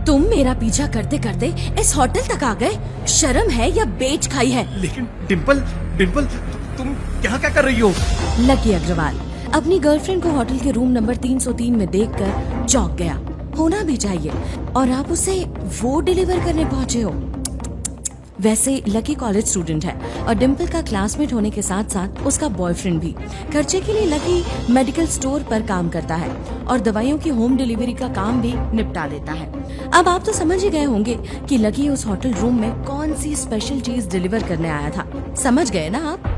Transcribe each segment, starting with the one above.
तुम मेरा पीछा करते करते इस होटल तक आ गए। शर्म है या बेच खाई है? लेकिन डिम्पल, डिम्पल तुम यहाँ क्या कर रही हो? लकी अग्रवाल अपनी गर्लफ्रेंड को होटल के रूम नंबर 303 में देखकर चौंक गया। होना भी चाहिए, और आप उसे वो डिलीवर करने पहुँचे हो। वैसे लकी कॉलेज स्टूडेंट है और डिम्पल का क्लासमेट होने के साथ साथ उसका बॉयफ्रेंड भी। खर्चे के लिए लकी मेडिकल स्टोर पर काम करता है और दवाइयों की होम डिलीवरी का काम भी निपटा लेता है। अब आप तो समझ ही गए होंगे कि लकी उस होटल रूम में कौन सी स्पेशल चीज डिलीवर करने आया था। समझ गए ना आप?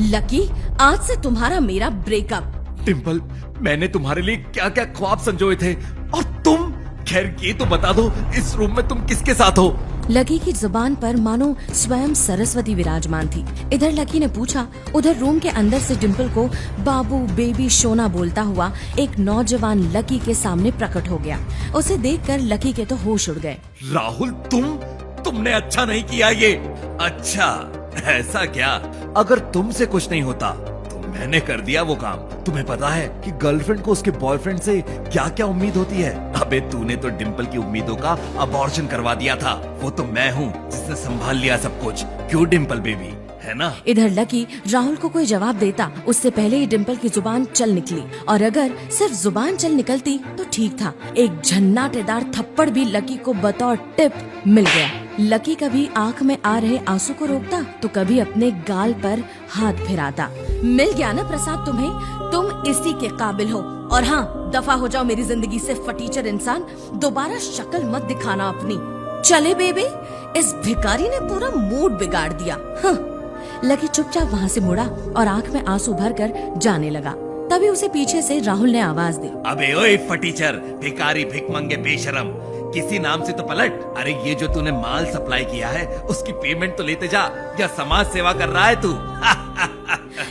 लकी, आज से तुम्हारा मेरा ब्रेकअप। डिम्पल, मैंने तुम्हारे लिए क्या क्या ख्वाब संजोए थे, और तुम? खैर ये तो बता दो, इस रूम में तुम किसके साथ हो? लकी की जुबान पर मानो स्वयं सरस्वती विराजमान थी। इधर लकी ने पूछा, उधर रूम के अंदर से डिम्पल को बाबू बेबी सोना बोलता हुआ एक नौजवान लकी के सामने प्रकट हो गया। उसे देखकर लकी के तो होश उड़ गए। राहुल, तुमने अच्छा नहीं किया ये। अच्छा, ऐसा क्या? अगर तुमसे कुछ नहीं होता तो मैंने कर दिया वो काम। तुम्हें पता है कि गर्लफ्रेंड को उसके बॉयफ्रेंड से क्या क्या उम्मीद होती है? अबे तूने तो डिम्पल की उम्मीदों का अबॉर्शन करवा दिया था। वो तो मैं हूँ जिसने संभाल लिया सब कुछ। क्यों डिम्पल बेबी, है ना? इधर लकी राहुल को कोई जवाब देता उससे पहले ही डिम्पल की जुबान चल निकली, और अगर सिर्फ जुबान चल निकलती तो ठीक था। एक झन्नाटेदार थप्पड़ भी लकी को बतौर टिप मिल गया। लकी कभी आंख में आ रहे आंसू को रोकता तो कभी अपने गाल पर हाथ फिराता। मिल गया ना प्रसाद तुम्हें? तुम इसी के काबिल हो। और हाँ, दफा हो जाओ मेरी जिंदगी से फटीचर इंसान। दोबारा शक्ल मत दिखाना अपनी। चले बेबी, इस भिखारी ने पूरा मूड बिगाड़ दिया। लकी चुपचाप वहाँ से मुड़ा और आंख में आंसू भरकर जाने लगा। तभी उसे पीछे से राहुल ने आवाज दी, अबे ओए फटीचर, भिखारी, भिखमंगे, बेशरम, किसी नाम से तो पलट। अरे ये जो तूने माल सप्लाई किया है उसकी पेमेंट तो लेते जा, या समाज सेवा कर रहा है तू?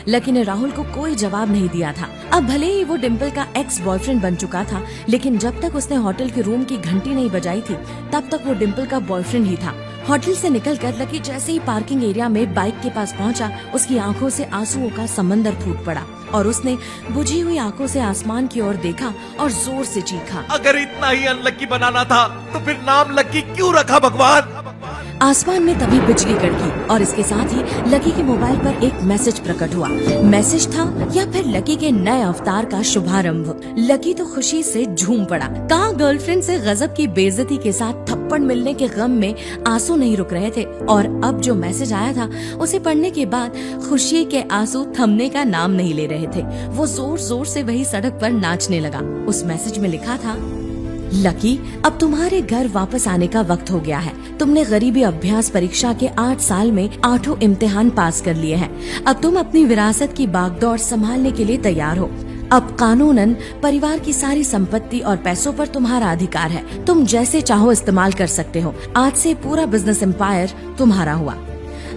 लकी ने राहुल को कोई जवाब नहीं दिया था। अब भले ही वो डिम्पल का एक्स बॉयफ्रेंड बन चुका था, लेकिन जब तक उसने होटल के रूम की घंटी नहीं बजाई थी तब तक वो डिम्पल का बॉयफ्रेंड ही था। होटल से निकलकर लकी जैसे ही पार्किंग एरिया में बाइक के पास पहुंचा, उसकी आंखों से आंसुओं का समंदर फूट पड़ा और उसने बुझी हुई आंखों से आसमान की ओर देखा और जोर से चीखा, अगर इतना ही अनलकी बनाना था तो फिर नाम लकी क्यों रखा भगवान? आसमान में तभी बिजली कड़की और इसके साथ ही लकी के मोबाइल पर एक मैसेज प्रकट हुआ। मैसेज था या फिर लकी के नए अवतार का शुभारंभ। लकी तो खुशी से झूम पड़ा। कहाँ गर्लफ्रेंड से गजब की बेइज्जती के साथ थप्पड़ मिलने के गम में आंसू नहीं रुक रहे थे, और अब जो मैसेज आया था उसे पढ़ने के बाद खुशी के आंसू थमने का नाम नहीं ले रहे थे। वो जोर जोर से वही सड़क पर नाचने लगा। उस मैसेज में लिखा था, लकी, अब तुम्हारे घर वापस आने का वक्त हो गया है। तुमने गरीबी अभ्यास परीक्षा के 8 साल में 8 इम्तिहान पास कर लिए हैं। अब तुम अपनी विरासत की बागडोर संभालने के लिए तैयार हो। अब कानूनन परिवार की सारी संपत्ति और पैसों पर तुम्हारा अधिकार है। तुम जैसे चाहो इस्तेमाल कर सकते हो। आज से पूरा बिजनेस एम्पायर तुम्हारा हुआ।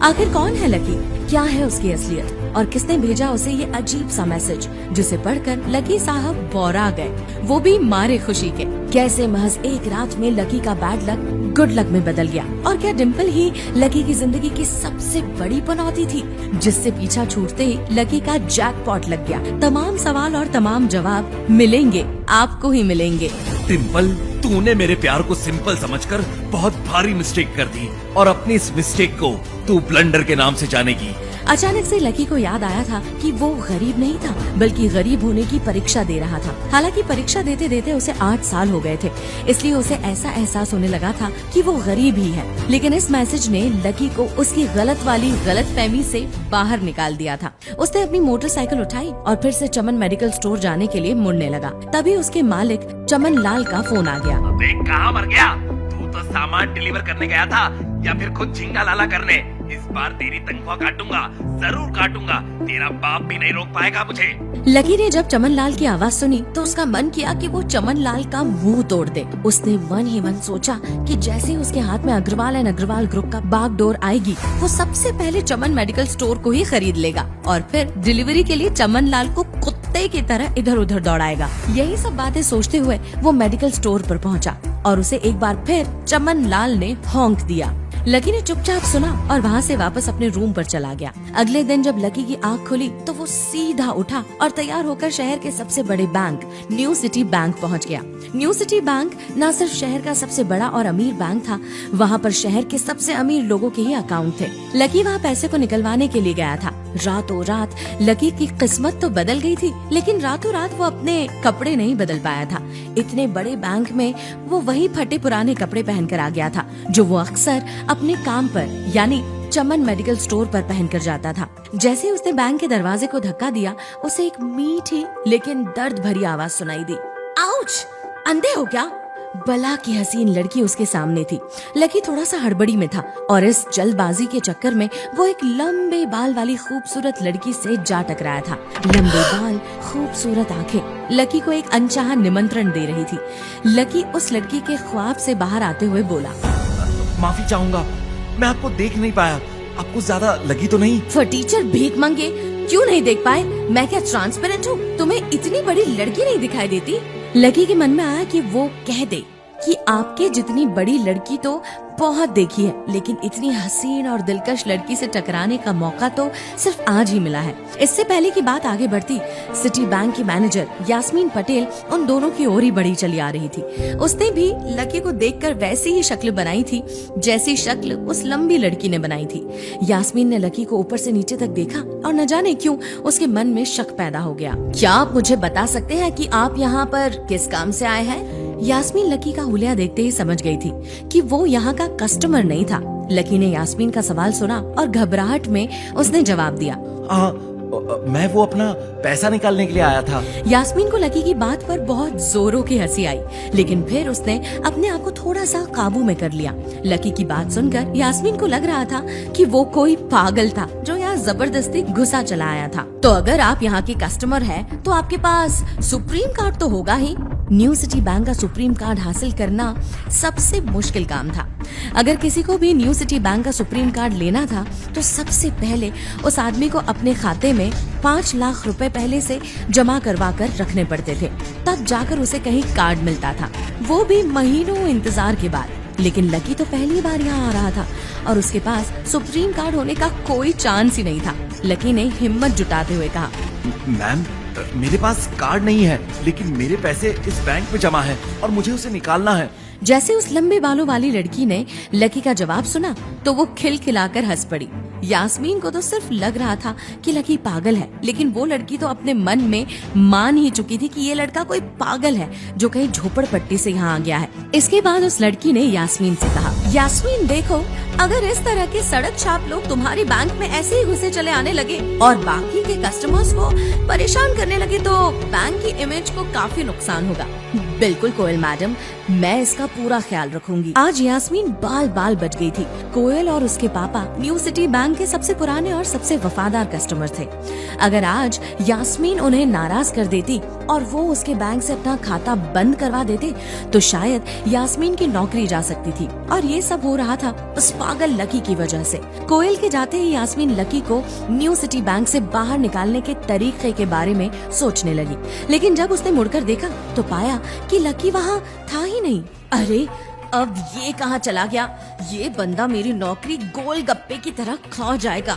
आखिर कौन है लकी? क्या है उसकी असलियत? और किसने भेजा उसे ये अजीब सा मैसेज, जिसे पढ़कर लकी साहब बौरा गए, वो भी मारे खुशी के। कैसे महज एक रात में लकी का बैड लक गुड लक में बदल गया। और क्या डिम्पल ही लकी की जिंदगी की सबसे बड़ी पनौती थी, जिससे पीछा छूटते ही लकी का जैकपॉट लग गया? तमाम सवाल और तमाम जवाब मिलेंगे, आपको ही मिलेंगे। डिम्पल, तूने मेरे प्यार को सिंपल समझकर बहुत भारी मिस्टेक कर दी, और अपनी इस मिस्टेक को तू ब्लंडर के नाम से जानेगी। अचानक से लकी को याद आया था कि वो गरीब नहीं था, बल्कि गरीब होने की परीक्षा दे रहा था। हालांकि परीक्षा देते देते उसे 8 साल हो गए थे, इसलिए उसे ऐसा एहसास होने लगा था कि वो गरीब ही है। लेकिन इस मैसेज ने लकी को उसकी गलत वाली गलतफहमी से बाहर निकाल दिया था। उसने अपनी मोटरसाइकिल उठाई और फिर से चमन मेडिकल स्टोर जाने के लिए मुड़ने लगा। तभी उसके मालिक चमन लाल का फोन आ गया। अबे कहाँ मर गया? तू तो सामान डिलीवर करने गया था, या फिर खुद झिंगा लाला करने? इस बार तेरी तनख्वाह काटूंगा, जरूर काटूंगा। तेरा बाप भी नहीं रोक पाएगा मुझे। लकी ने जब चमन लाल की आवाज सुनी तो उसका मन किया कि वो चमन लाल का मुंह तोड़ दे। उसने मन ही मन सोचा कि जैसे ही उसके हाथ में अग्रवाल एंड अग्रवाल ग्रुप का बागडोर आएगी, वो सबसे पहले चमन मेडिकल स्टोर को ही खरीद लेगा और फिर डिलीवरी के लिए चमन लाल को कुत्ते की तरह इधर उधर दौड़ाएगा। यही सब बातें सोचते हुए वो मेडिकल स्टोर पर पहुंचा और उसे एक बार फिर चमन लाल ने हॉन्क दिया। लकी ने चुपचाप सुना और वहाँ से वापस अपने रूम पर चला गया। अगले दिन जब लकी की आँख खुली तो वो सीधा उठा और तैयार होकर शहर के सबसे बड़े बैंक न्यू सिटी बैंक पहुँच गया। न्यू सिटी बैंक न सिर्फ शहर का सबसे बड़ा और अमीर बैंक था, वहाँ पर शहर के सबसे अमीर लोगों के ही अकाउंट थे। लकी वहाँ पैसे को निकलवाने के लिए गया था। रातों रात लकी की किस्मत तो बदल गई थी, लेकिन रातों रात वो अपने कपड़े नहीं बदल पाया था। इतने बड़े बैंक में वो वही फटे पुराने कपड़े पहनकर आ गया था जो वो अक्सर अपने काम पर यानी चमन मेडिकल स्टोर पर पहनकर जाता था। जैसे ही उसने बैंक के दरवाजे को धक्का दिया, उसे एक मीठी लेकिन दर्द भरी आवाज सुनाई दी। आउच! अंधे हो क्या? बला की हसीन लड़की उसके सामने थी। लकी थोड़ा सा हड़बड़ी में था और इस जल्दबाजी के चक्कर में वो एक लंबे बाल वाली खूबसूरत लड़की से जा टकराया था। लंबे बाल, खूबसूरत आंखें लकी को एक अनचाहा निमंत्रण दे रही थी। लकी उस लड़की के ख्वाब से बाहर आते हुए बोला, माफी चाहूंगा, मैं आपको देख नहीं पाया। आपको ज्यादा लगी तो नहीं? फटीचर भीख मांगे, क्यों नहीं देख पाए? मैं क्या ट्रांसपेरेंट हूँ? तुम्हें इतनी बड़ी लड़की नहीं दिखाई देती? लकी के मन में आया कि वो कह दे कि आपके जितनी बड़ी लड़की तो बहुत देखी है, लेकिन इतनी हसीन और दिलकश लड़की से टकराने का मौका तो सिर्फ आज ही मिला है। इससे पहले की बात आगे बढ़ती, सिटी बैंक की मैनेजर यास्मीन पटेल उन दोनों की ओर ही बढ़ी चली आ रही थी। उसने भी लकी को देखकर वैसी ही शक्ल बनाई थी जैसी शक्ल उस लंबी लड़की ने बनाई थी। यास्मीन ने लकी को ऊपर से नीचे तक देखा और न जाने क्यों उसके मन में शक पैदा हो गया। क्या आप मुझे बता सकते हैं कि आप यहाँ पर किस काम से आए हैं? यास्मीन लकी का हुलिया देखते ही समझ गई थी कि वो यहाँ का कस्टमर नहीं था। लकी ने यास्मीन का सवाल सुना और घबराहट में उसने जवाब दिया, मैं वो अपना पैसा निकालने के लिए आया था। यास्मीन को लकी की बात पर बहुत जोरों की हंसी आई, लेकिन फिर उसने अपने आप को थोड़ा सा काबू में कर लिया। लकी की बात सुनकर यास्मीन को लग रहा था कि वो कोई पागल था जो यहाँ जबरदस्ती घुसा चला आया था। तो अगर आप यहाँ के कस्टमर हैं, तो आपके पास सुप्रीम कार्ड तो होगा ही। न्यू सिटी बैंक का सुप्रीम कार्ड हासिल करना सबसे मुश्किल काम था। अगर किसी को भी न्यू सिटी बैंक का सुप्रीम कार्ड लेना था तो सबसे पहले उस आदमी को अपने खाते में 5 लाख रुपए पहले से जमा करवा कर रखने पड़ते थे, तब जाकर उसे कहीं कार्ड मिलता था, वो भी महीनों इंतजार के बाद। लेकिन लकी तो पहली बार यहाँ आ रहा था और उसके पास सुप्रीम कार्ड होने का कोई चांस ही नहीं था। लकी ने हिम्मत जुटाते हुए कहा, मैम, मेरे पास कार्ड नहीं है, लेकिन मेरे पैसे इस बैंक में जमा है और मुझे उसे निकालना है। जैसे उस लंबे बालों वाली लड़की ने लकी का जवाब सुना तो वो खिलखिलाकर हंस पड़ी। यास्मीन को तो सिर्फ लग रहा था कि लकी पागल है, लेकिन वो लड़की तो अपने मन में मान ही चुकी थी कि ये लड़का कोई पागल है जो कहीं झोपड़पट्टी से यहाँ आ गया है। इसके बाद उस लड़की ने यास्मीन से कहा, यास्मीन देखो, अगर इस तरह के सड़क छाप लोग तुम्हारी बैंक में ऐसे ही घुसे चले आने लगे और बाकी के कस्टमर्स को परेशान करने लगे तो बैंक की इमेज को काफी नुकसान होगा। बिल्कुल कोयल मैडम, मैं इसका पूरा ख्याल रखूंगी। आज यास्मीन बाल बाल बच गई थी। कोयल और उसके पापा न्यू सिटी बैंक के सबसे पुराने और सबसे वफादार कस्टमर थे। अगर आज यास्मीन उन्हें नाराज कर देती और वो उसके बैंक से अपना खाता बंद करवा देते तो शायद यास्मीन की नौकरी जा सकती थी, और ये सब हो रहा था उस पागल लकी की वजह से। कोयल के जाते ही यास्मीन लकी को न्यू सिटी बैंक से बाहर निकालने के तरीके के बारे में सोचने लगी, लेकिन जब उसने मुड़कर देखा तो पाया कि लकी वहाँ था ही नहीं। अरे अब ये कहाँ चला गया? ये बंदा मेरी नौकरी गोलगप्पे की तरह खा जाएगा।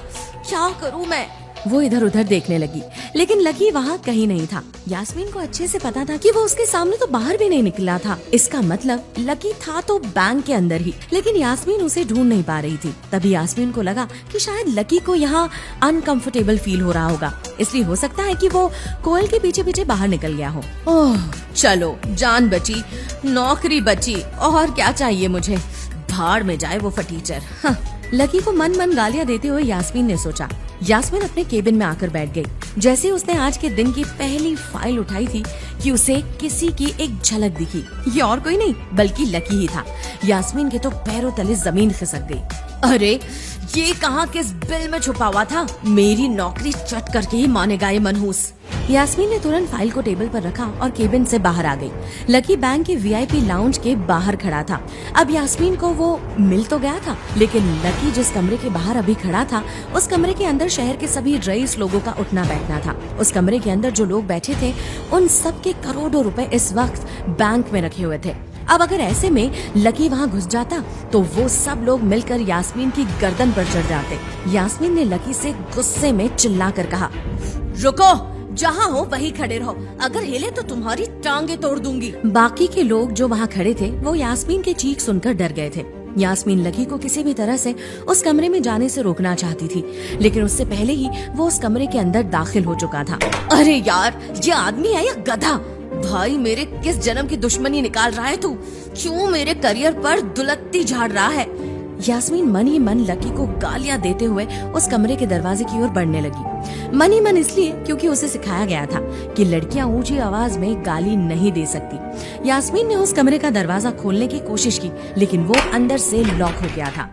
क्या करूँ मैं? वो इधर उधर देखने लगी, लेकिन लकी वहाँ कहीं नहीं था। यास्मीन को अच्छे से पता था कि वो उसके सामने तो बाहर भी नहीं निकला था। इसका मतलब लकी था तो बैंक के अंदर ही, लेकिन यास्मीन उसे ढूंढ नहीं पा रही थी। तभी यास्मीन को लगा कि शायद लकी को यहाँ अनकंफर्टेबल फील हो रहा होगा, इसलिए हो सकता है कि वो कोयल के पीछे पीछे बाहर निकल गया हो। ओह चलो, जान बची, नौकरी बची, और क्या चाहिए मुझे? भाड़ में जाए वो फटीचर। हाँ। लकी को मन मन गालियां देते हुए यास्मीन ने सोचा। यास्मीन अपने केबिन में आकर बैठ गई। जैसे उसने आज के दिन की पहली फाइल उठाई थी कि उसे किसी की एक झलक दिखी। ये और कोई नहीं बल्कि लकी ही था। यास्मीन के तो पैरों तले जमीन खिसक गई। अरे ये कहाँ किस बिल में छुपा हुआ था? मेरी नौकरी चट करके ही मानेगा ये मनहूस। यास्मीन ने तुरंत फाइल को टेबल पर रखा और केबिन से बाहर आ गई। लकी बैंक के वीआईपी लाउंज के बाहर खड़ा था। अब यास्मीन को वो मिल तो गया था, लेकिन लकी जिस कमरे के बाहर अभी खड़ा था उस कमरे के अंदर शहर के सभी रईस लोगों का उठना बैठना था। उस कमरे के अंदर जो लोग बैठे थे उन सब के करोड़ों रुपए इस वक्त बैंक में रखे हुए थे। अब अगर ऐसे में लकी वहाँ घुस जाता तो वो सब लोग मिलकर यास्मीन की गर्दन पर चढ़ जाते। यास्मीन ने लकी से गुस्से में चिल्लाकर कहा, रुको, जहाँ हो वहीं खड़े रहो, अगर हिले तो तुम्हारी टांगे तोड़ दूंगी। बाकी के लोग जो वहाँ खड़े थे वो यास्मीन के चीख सुनकर डर गए थे। यास्मीन लकी को किसी भी तरह से उस कमरे में जाने से रोकना चाहती थी, लेकिन उससे पहले ही वो उस कमरे के अंदर दाखिल हो चुका था। अरे यार, ये आदमी है या गधा? भाई, मेरे किस जन्म की दुश्मनी निकाल रहा है तू? क्यों मेरे करियर पर दुलत्ती झाड़ रहा है? यास्मीन मन ही मन लकी को गालियां देते हुए उस कमरे के दरवाजे की ओर बढ़ने लगी। मन ही मन इसलिए क्योंकि उसे सिखाया गया था कि लड़कियां ऊंची आवाज में गाली नहीं दे सकती। यास्मीन ने उस कमरे का दरवाजा खोलने की कोशिश की, लेकिन वो अंदर से लॉक हो गया था।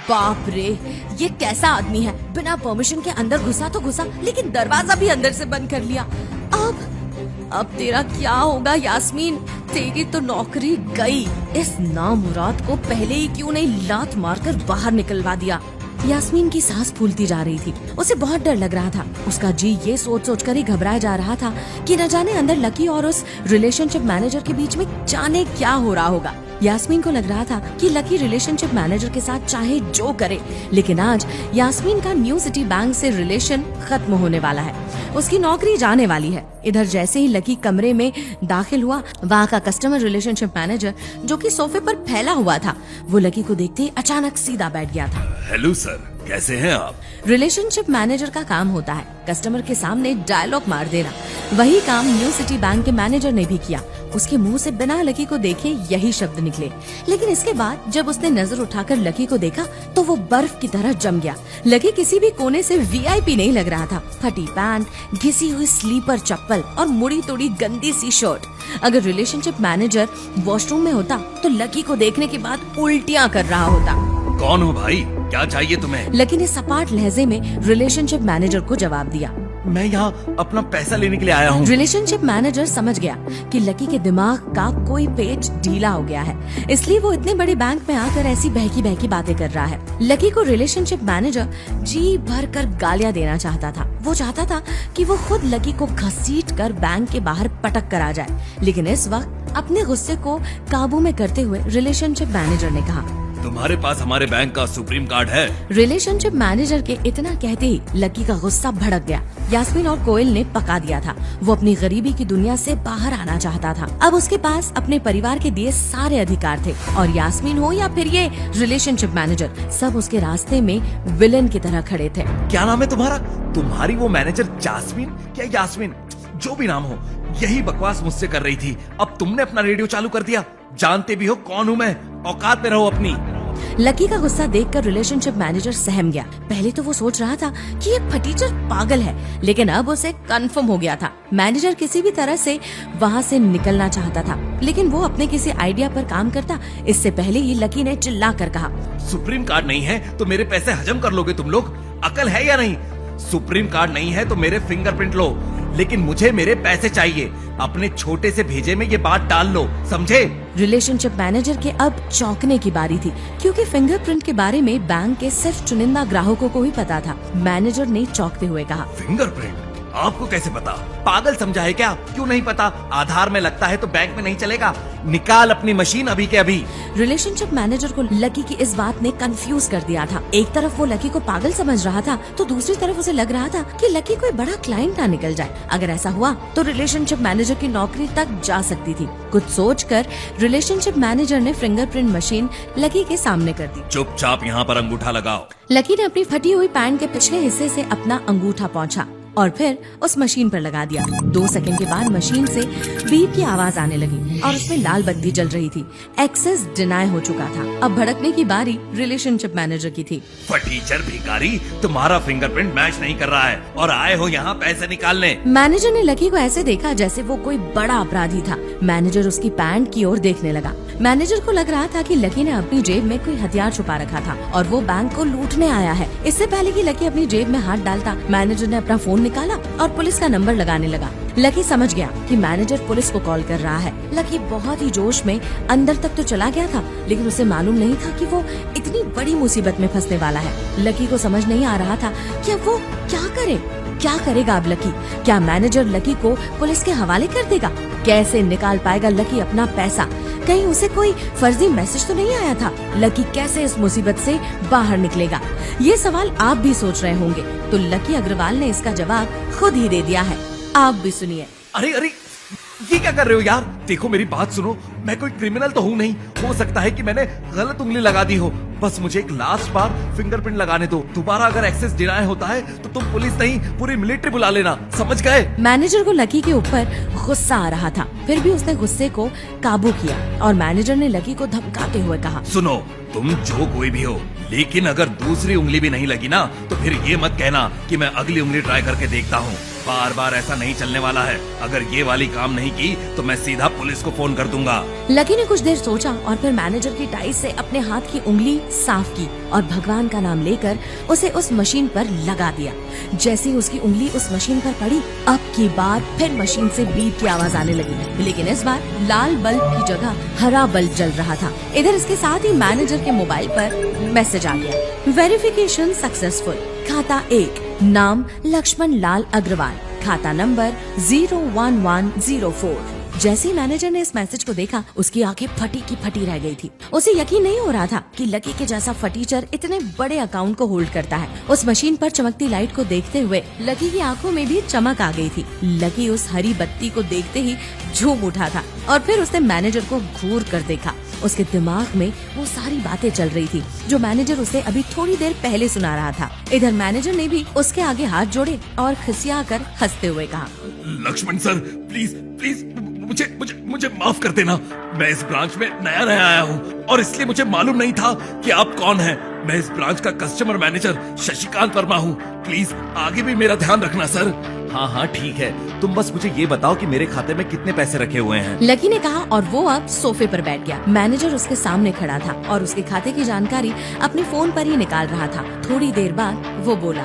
बाप रे, ये कैसा आदमी है? बिना परमिशन के अंदर घुसा तो घुसा, लेकिन दरवाजा भी अंदर से बंद कर लिया। अब तेरा क्या होगा यास्मीन? तेरी तो नौकरी गई। इस नामुराद को पहले ही क्यों नहीं लात मारकर बाहर निकलवा दिया? यास्मीन की सांस फूलती जा रही थी। उसे बहुत डर लग रहा था। उसका जी ये सोच कर ही घबराया जा रहा था कि न जाने अंदर लकी और उस रिलेशनशिप मैनेजर के बीच में जाने क्या हो रहा होगा। यास्मीन को लग रहा था कि लकी रिलेशनशिप मैनेजर के साथ चाहे जो करे, लेकिन आज यास्मीन का न्यू सिटी बैंक से रिलेशन खत्म होने वाला है। उसकी नौकरी जाने वाली है। इधर जैसे ही लकी कमरे में दाखिल हुआ, वहाँ का कस्टमर रिलेशनशिप मैनेजर जो कि सोफे पर फैला हुआ था, वो लकी को देखते ही अचानक सीधा बैठ गया था। हेलो सर, कैसे हैं आप? रिलेशनशिप मैनेजर का काम होता है कस्टमर के सामने डायलॉग मार देना। वही काम न्यू सिटी बैंक के मैनेजर ने भी किया। उसके मुंह से बिना लकी को देखे यही शब्द निकले, लेकिन इसके बाद जब उसने नजर उठाकर लकी को देखा तो वो बर्फ की तरह जम गया। लकी किसी भी कोने से वीआईपी नहीं लग रहा था। फटी पैंट, घिसी हुई स्लीपर चप्पल और मुड़ी तोड़ी गंदी सी शर्ट। अगर रिलेशनशिप मैनेजर वॉशरूम में होता तो लकी को देखने के बाद उल्टियां कर रहा होता। कौन हो भाई? क्या चाहिए तुम्हें? लकी ने सपाट लहजे में रिलेशनशिप मैनेजर को जवाब दिया। मैं यहाँ अपना पैसा लेने के लिए आया हूँ। रिलेशनशिप मैनेजर समझ गया कि लकी के दिमाग का कोई पेच ढीला हो गया है, इसलिए वो इतने बड़े बैंक में आकर ऐसी बहकी बहकी बातें कर रहा है। लकी को रिलेशनशिप मैनेजर जी भर कर गालियां देना चाहता था। वो चाहता था कि वो खुद लकी को घसीट कर बैंक के बाहर पटक कर आ जाए, लेकिन इस वक्त अपने गुस्से को काबू में करते हुए रिलेशनशिप मैनेजर ने कहा, तुम्हारे पास हमारे बैंक का सुप्रीम कार्ड है? रिलेशनशिप मैनेजर के इतना कहते ही लकी का गुस्सा भड़क गया। यास्मीन और कोयल ने पका दिया था। वो अपनी गरीबी की दुनिया से बाहर आना चाहता था। अब उसके पास अपने परिवार के दिए सारे अधिकार थे, और यास्मीन हो या फिर ये रिलेशनशिप मैनेजर, सब उसके रास्ते में विलेन की तरह खड़े थे। क्या नाम है तुम्हारा? तुम्हारी वो मैनेजर जास्मीन क्या यास्मीन, जो भी नाम हो, यही बकवास मुझसे कर रही थी। अब तुमने अपना रेडियो चालू कर दिया। जानते भी हो कौन हूँ मैं, औकात में रहो अपनी। लकी का गुस्सा देखकर रिलेशनशिप मैनेजर सहम गया। पहले तो वो सोच रहा था कि ये फटीचर पागल है, लेकिन अब उसे कंफर्म हो गया था। मैनेजर किसी भी तरह से वहाँ से निकलना चाहता था, लेकिन वो अपने किसी आइडिया पर काम करता इससे पहले ही लकी ने चिल्ला कर कहा, सुप्रीम कार्ड नहीं है तो मेरे पैसे हजम कर लोगे तुम लोग? अकल है या नहीं? सुप्रीम कार्ड नहीं है तो मेरे फिंगरप्रिंट लो, लेकिन मुझे मेरे पैसे चाहिए। अपने छोटे से भेजे में ये बात डाल लो, समझे? रिलेशनशिप मैनेजर के अब चौंकने की बारी थी, क्योंकि फिंगरप्रिंट के बारे में बैंक के सिर्फ चुनिंदा ग्राहकों को ही पता था। मैनेजर ने चौंकते हुए कहा, फिंगरप्रिंट आपको कैसे पता? पागल समझा है क्या? क्यों नहीं पता? आधार में लगता है तो बैंक में नहीं चलेगा। निकाल अपनी मशीन अभी के अभी। रिलेशनशिप मैनेजर को लकी की इस बात ने कंफ्यूज कर दिया था। एक तरफ वो लकी को पागल समझ रहा था, तो दूसरी तरफ उसे लग रहा था कि लकी कोई बड़ा क्लाइंट ना निकल जाए। अगर ऐसा हुआ तो रिलेशनशिप मैनेजर की नौकरी तक जा सकती थी। कुछ सोचकर रिलेशनशिप मैनेजर ने फिंगरप्रिंट मशीन लकी के सामने कर दी। चुपचाप यहाँ पर अंगूठा लगाओ। लकी ने अपनी फटी हुई पैंट के पिछले हिस्से से अपना अंगूठा पोंछा और फिर उस मशीन पर लगा दिया। 2 सेकंड के बाद मशीन से बीप की आवाज आने लगी और उसमें लाल बत्ती जल रही थी। एक्सेस डिनाई हो चुका था। अब भड़कने की बारी रिलेशनशिप मैनेजर की थी। फटीचर भिखारी, तुम्हारा फिंगरप्रिंट मैच नहीं कर रहा है और आए हो यहाँ पैसे निकालने। मैनेजर ने लकी को ऐसे देखा जैसे वो कोई बड़ा अपराधी था। मैनेजर उसकी पैंट की ओर देखने लगा। मैनेजर को लग रहा था कि लकी ने अपनी जेब में कोई हथियार छुपा रखा था और वो बैंक को लूटने आया है। इससे पहले कि लकी अपनी जेब में हाथ डालता, मैनेजर ने अपना फोन निकाला और पुलिस का नंबर लगाने लगा। लकी समझ गया कि मैनेजर पुलिस को कॉल कर रहा है। लकी बहुत ही जोश में अंदर तक तो चला गया था, लेकिन उसे मालूम नहीं था कि वो इतनी बड़ी मुसीबत में फंसने वाला है। लकी को समझ नहीं आ रहा था कि अब वो क्या करे। क्या करेगा अब लकी? क्या मैनेजर लकी को पुलिस के हवाले कर देगा? कैसे निकाल पाएगा लकी अपना पैसा? कहीं उसे कोई फर्जी मैसेज तो नहीं आया था? लकी कैसे इस मुसीबत से बाहर निकलेगा? ये सवाल आप भी सोच रहे होंगे, तो लकी अग्रवाल ने इसका जवाब खुद ही दे दिया है। आप भी सुनिए। अरे अरे, ये क्या कर रहे हो यार? देखो मेरी बात सुनो, मैं कोई क्रिमिनल तो हूँ नहीं। हो सकता है कि मैंने गलत उंगली लगा दी हो। बस मुझे एक लास्ट बार फिंगरप्रिंट लगाने दो। दोबारा अगर एक्सेस डिनाय होता है तो तुम पुलिस नहीं पूरी मिलिट्री बुला लेना, समझ गए? मैनेजर को लकी के ऊपर गुस्सा आ रहा था, फिर भी उसने गुस्से को काबू किया और मैनेजर ने लकी को धमकाते हुए कहा, सुनो, तुम जो कोई भी हो, लेकिन अगर दूसरी उंगली भी नहीं लगी ना तो फिर ये मत कहना कि मैं अगली उंगली ट्राई करके देखता हूँ। बार बार ऐसा नहीं चलने वाला है। अगर ये वाली काम नहीं की तो मैं सीधा पुलिस को फोन कर दूंगा। लकी ने कुछ देर सोचा और फिर मैनेजर की टाई से अपने हाथ की उंगली साफ की और भगवान का नाम लेकर उसे उस मशीन पर लगा दिया। जैसे ही उसकी उंगली उस मशीन पर पड़ी, अब की बार फिर मशीन से बीप की आवाज आने लगी, लेकिन इस बार लाल बल्ब की जगह हरा बल्ब जल रहा था। इधर इसके साथ ही मैनेजर के मोबाइल पर मैसेज आ गया, वेरिफिकेशन सक्सेसफुल। खाता 1, नाम लक्ष्मण लाल अग्रवाल, खाता नंबर 01104। जैसे ही मैनेजर ने इस मैसेज को देखा, उसकी आंखें फटी की फटी रह गई थी। उसे यकीन नहीं हो रहा था कि लकी के जैसा फटीचर इतने बड़े अकाउंट को होल्ड करता है। उस मशीन पर चमकती लाइट को देखते हुए लकी की आंखों में भी चमक आ गई थी। लकी उस हरी बत्ती को देखते ही झूम उठा था और फिर उसने मैनेजर को घूर कर देखा। उसके दिमाग में वो सारी बातें चल रही थी जो मैनेजर उसे अभी थोड़ी देर पहले सुना रहा था। इधर मैनेजर ने भी उसके आगे हाथ जोड़े और खिसिया कर हंसते हुए कहा, लक्ष्मण सर, प्लीज प्लीज मुझे मुझे मुझे माफ कर देना। मैं इस ब्रांच में नया नया आया हूँ और इसलिए मुझे मालूम नहीं था कि आप कौन हैं। मैं इस ब्रांच का कस्टमर मैनेजर शशिकांत वर्मा हूँ। प्लीज आगे भी मेरा ध्यान रखना सर। हाँ हाँ ठीक है, तुम बस मुझे ये बताओ कि मेरे खाते में कितने पैसे रखे हुए हैं। लकी ने कहा और वो अब सोफे पर बैठ गया। मैनेजर उसके सामने खड़ा था और उसके खाते की जानकारी अपने फोन पर ही निकाल रहा था। थोड़ी देर बाद वो बोला,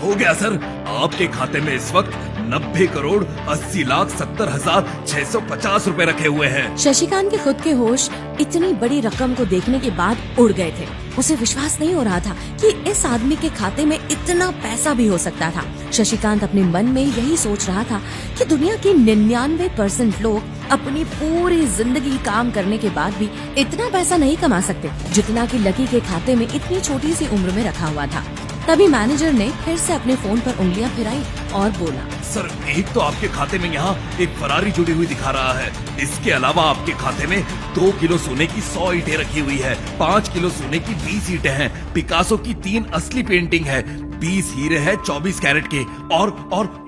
हो गया सर, आपके खाते में इस वक्त 90,80,70,650 रुपए रखे हुए हैं। शशिकांत के खुद के होश इतनी बड़ी रकम को देखने के बाद उड़ गए थे। उसे विश्वास नहीं हो रहा था कि इस आदमी के खाते में इतना पैसा भी हो सकता था। शशिकांत अपने मन में यही सोच रहा था कि दुनिया के 99% लोग अपनी पूरी जिंदगी काम करने के बाद भी इतना पैसा नहीं कमा सकते जितना कि लकी के खाते में इतनी छोटी सी उम्र में रखा हुआ था। तभी मैनेजर ने फिर से अपने फोन पर उंगलियां फिराई और बोला, सर, एक तो आपके खाते में यहाँ एक फरारी जुड़ी हुई दिखा रहा है। इसके अलावा आपके खाते में 2 किलो सोने की 100 ईंटें रखी हुई है, 5 किलो सोने की 20 ईंटें हैं, पिकासो की 3 असली पेंटिंग है, 20 हीरे हैं 24 कैरेट के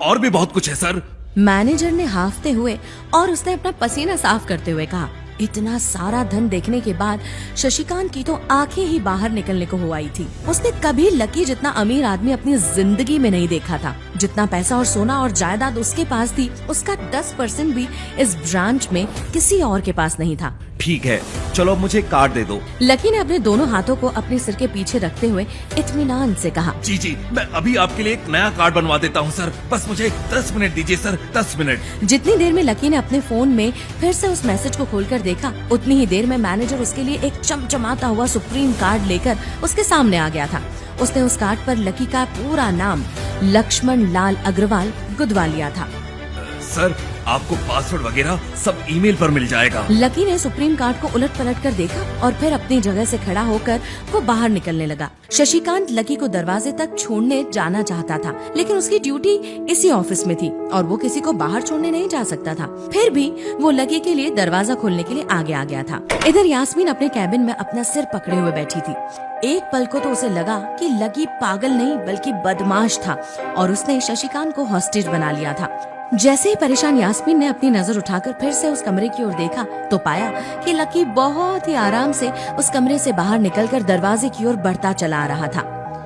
और भी बहुत कुछ है सर। मैनेजर ने हाफते हुए और उसने अपना पसीना साफ करते हुए कहा, इतना सारा धन देखने के बाद शशिकांत की तो आंखें ही बाहर निकलने को हो आई थी। उसने कभी लकी जितना अमीर आदमी अपनी जिंदगी में नहीं देखा था। जितना पैसा और सोना और जायदाद उसके पास थी, उसका 10% भी इस ब्रांच में किसी और के पास नहीं था। ठीक है, चलो मुझे कार्ड दे दो। लकी ने अपने दोनों हाथों को अपने सिर के पीछे रखते हुए इत्मीनान से कहा, जी, मैं अभी आपके लिए एक नया कार्ड बनवा देता हूँ सर। बस मुझे 10 मिनट दीजिए सर, 10 मिनट। जितनी देर में लकी ने अपने फोन में फिर से उस मैसेज को खोलकर देखा, उतनी ही देर में मैनेजर उसके लिए एक चमचमाता हुआ सुप्रीम कार्ड लेकर उसके सामने आ गया था। उसने उस कार्ड पर लकी का पूरा नाम लक्ष्मण लाल अग्रवाल गुदवा लिया था। सर, आपको पासवर्ड वगैरह सब ईमेल पर मिल जाएगा। लकी ने सुप्रीम कार्ड को उलट पलट कर देखा और फिर अपनी जगह से खड़ा होकर वो बाहर निकलने लगा। शशिकांत लकी को दरवाजे तक छोड़ने जाना चाहता था, लेकिन उसकी ड्यूटी इसी ऑफिस में थी और वो किसी को बाहर छोड़ने नहीं जा सकता था। फिर भी वो लकी के लिए दरवाजा खोलने के लिए आगे आ गया था। इधर यास्मीन अपने कैबिन में अपना सिर पकड़े हुए बैठी थी। एक पल को तो उसे लगा कि लकी पागल नहीं बल्कि बदमाश था और उसने शशिकांत को हॉस्टेज बना लिया था। जैसे ही परेशान यास्मीन ने अपनी नजर उठाकर फिर से उस कमरे की ओर देखा तो पाया कि लकी बहुत ही आराम से उस कमरे से बाहर निकलकर दरवाजे की ओर बढ़ता चला आ रहा था।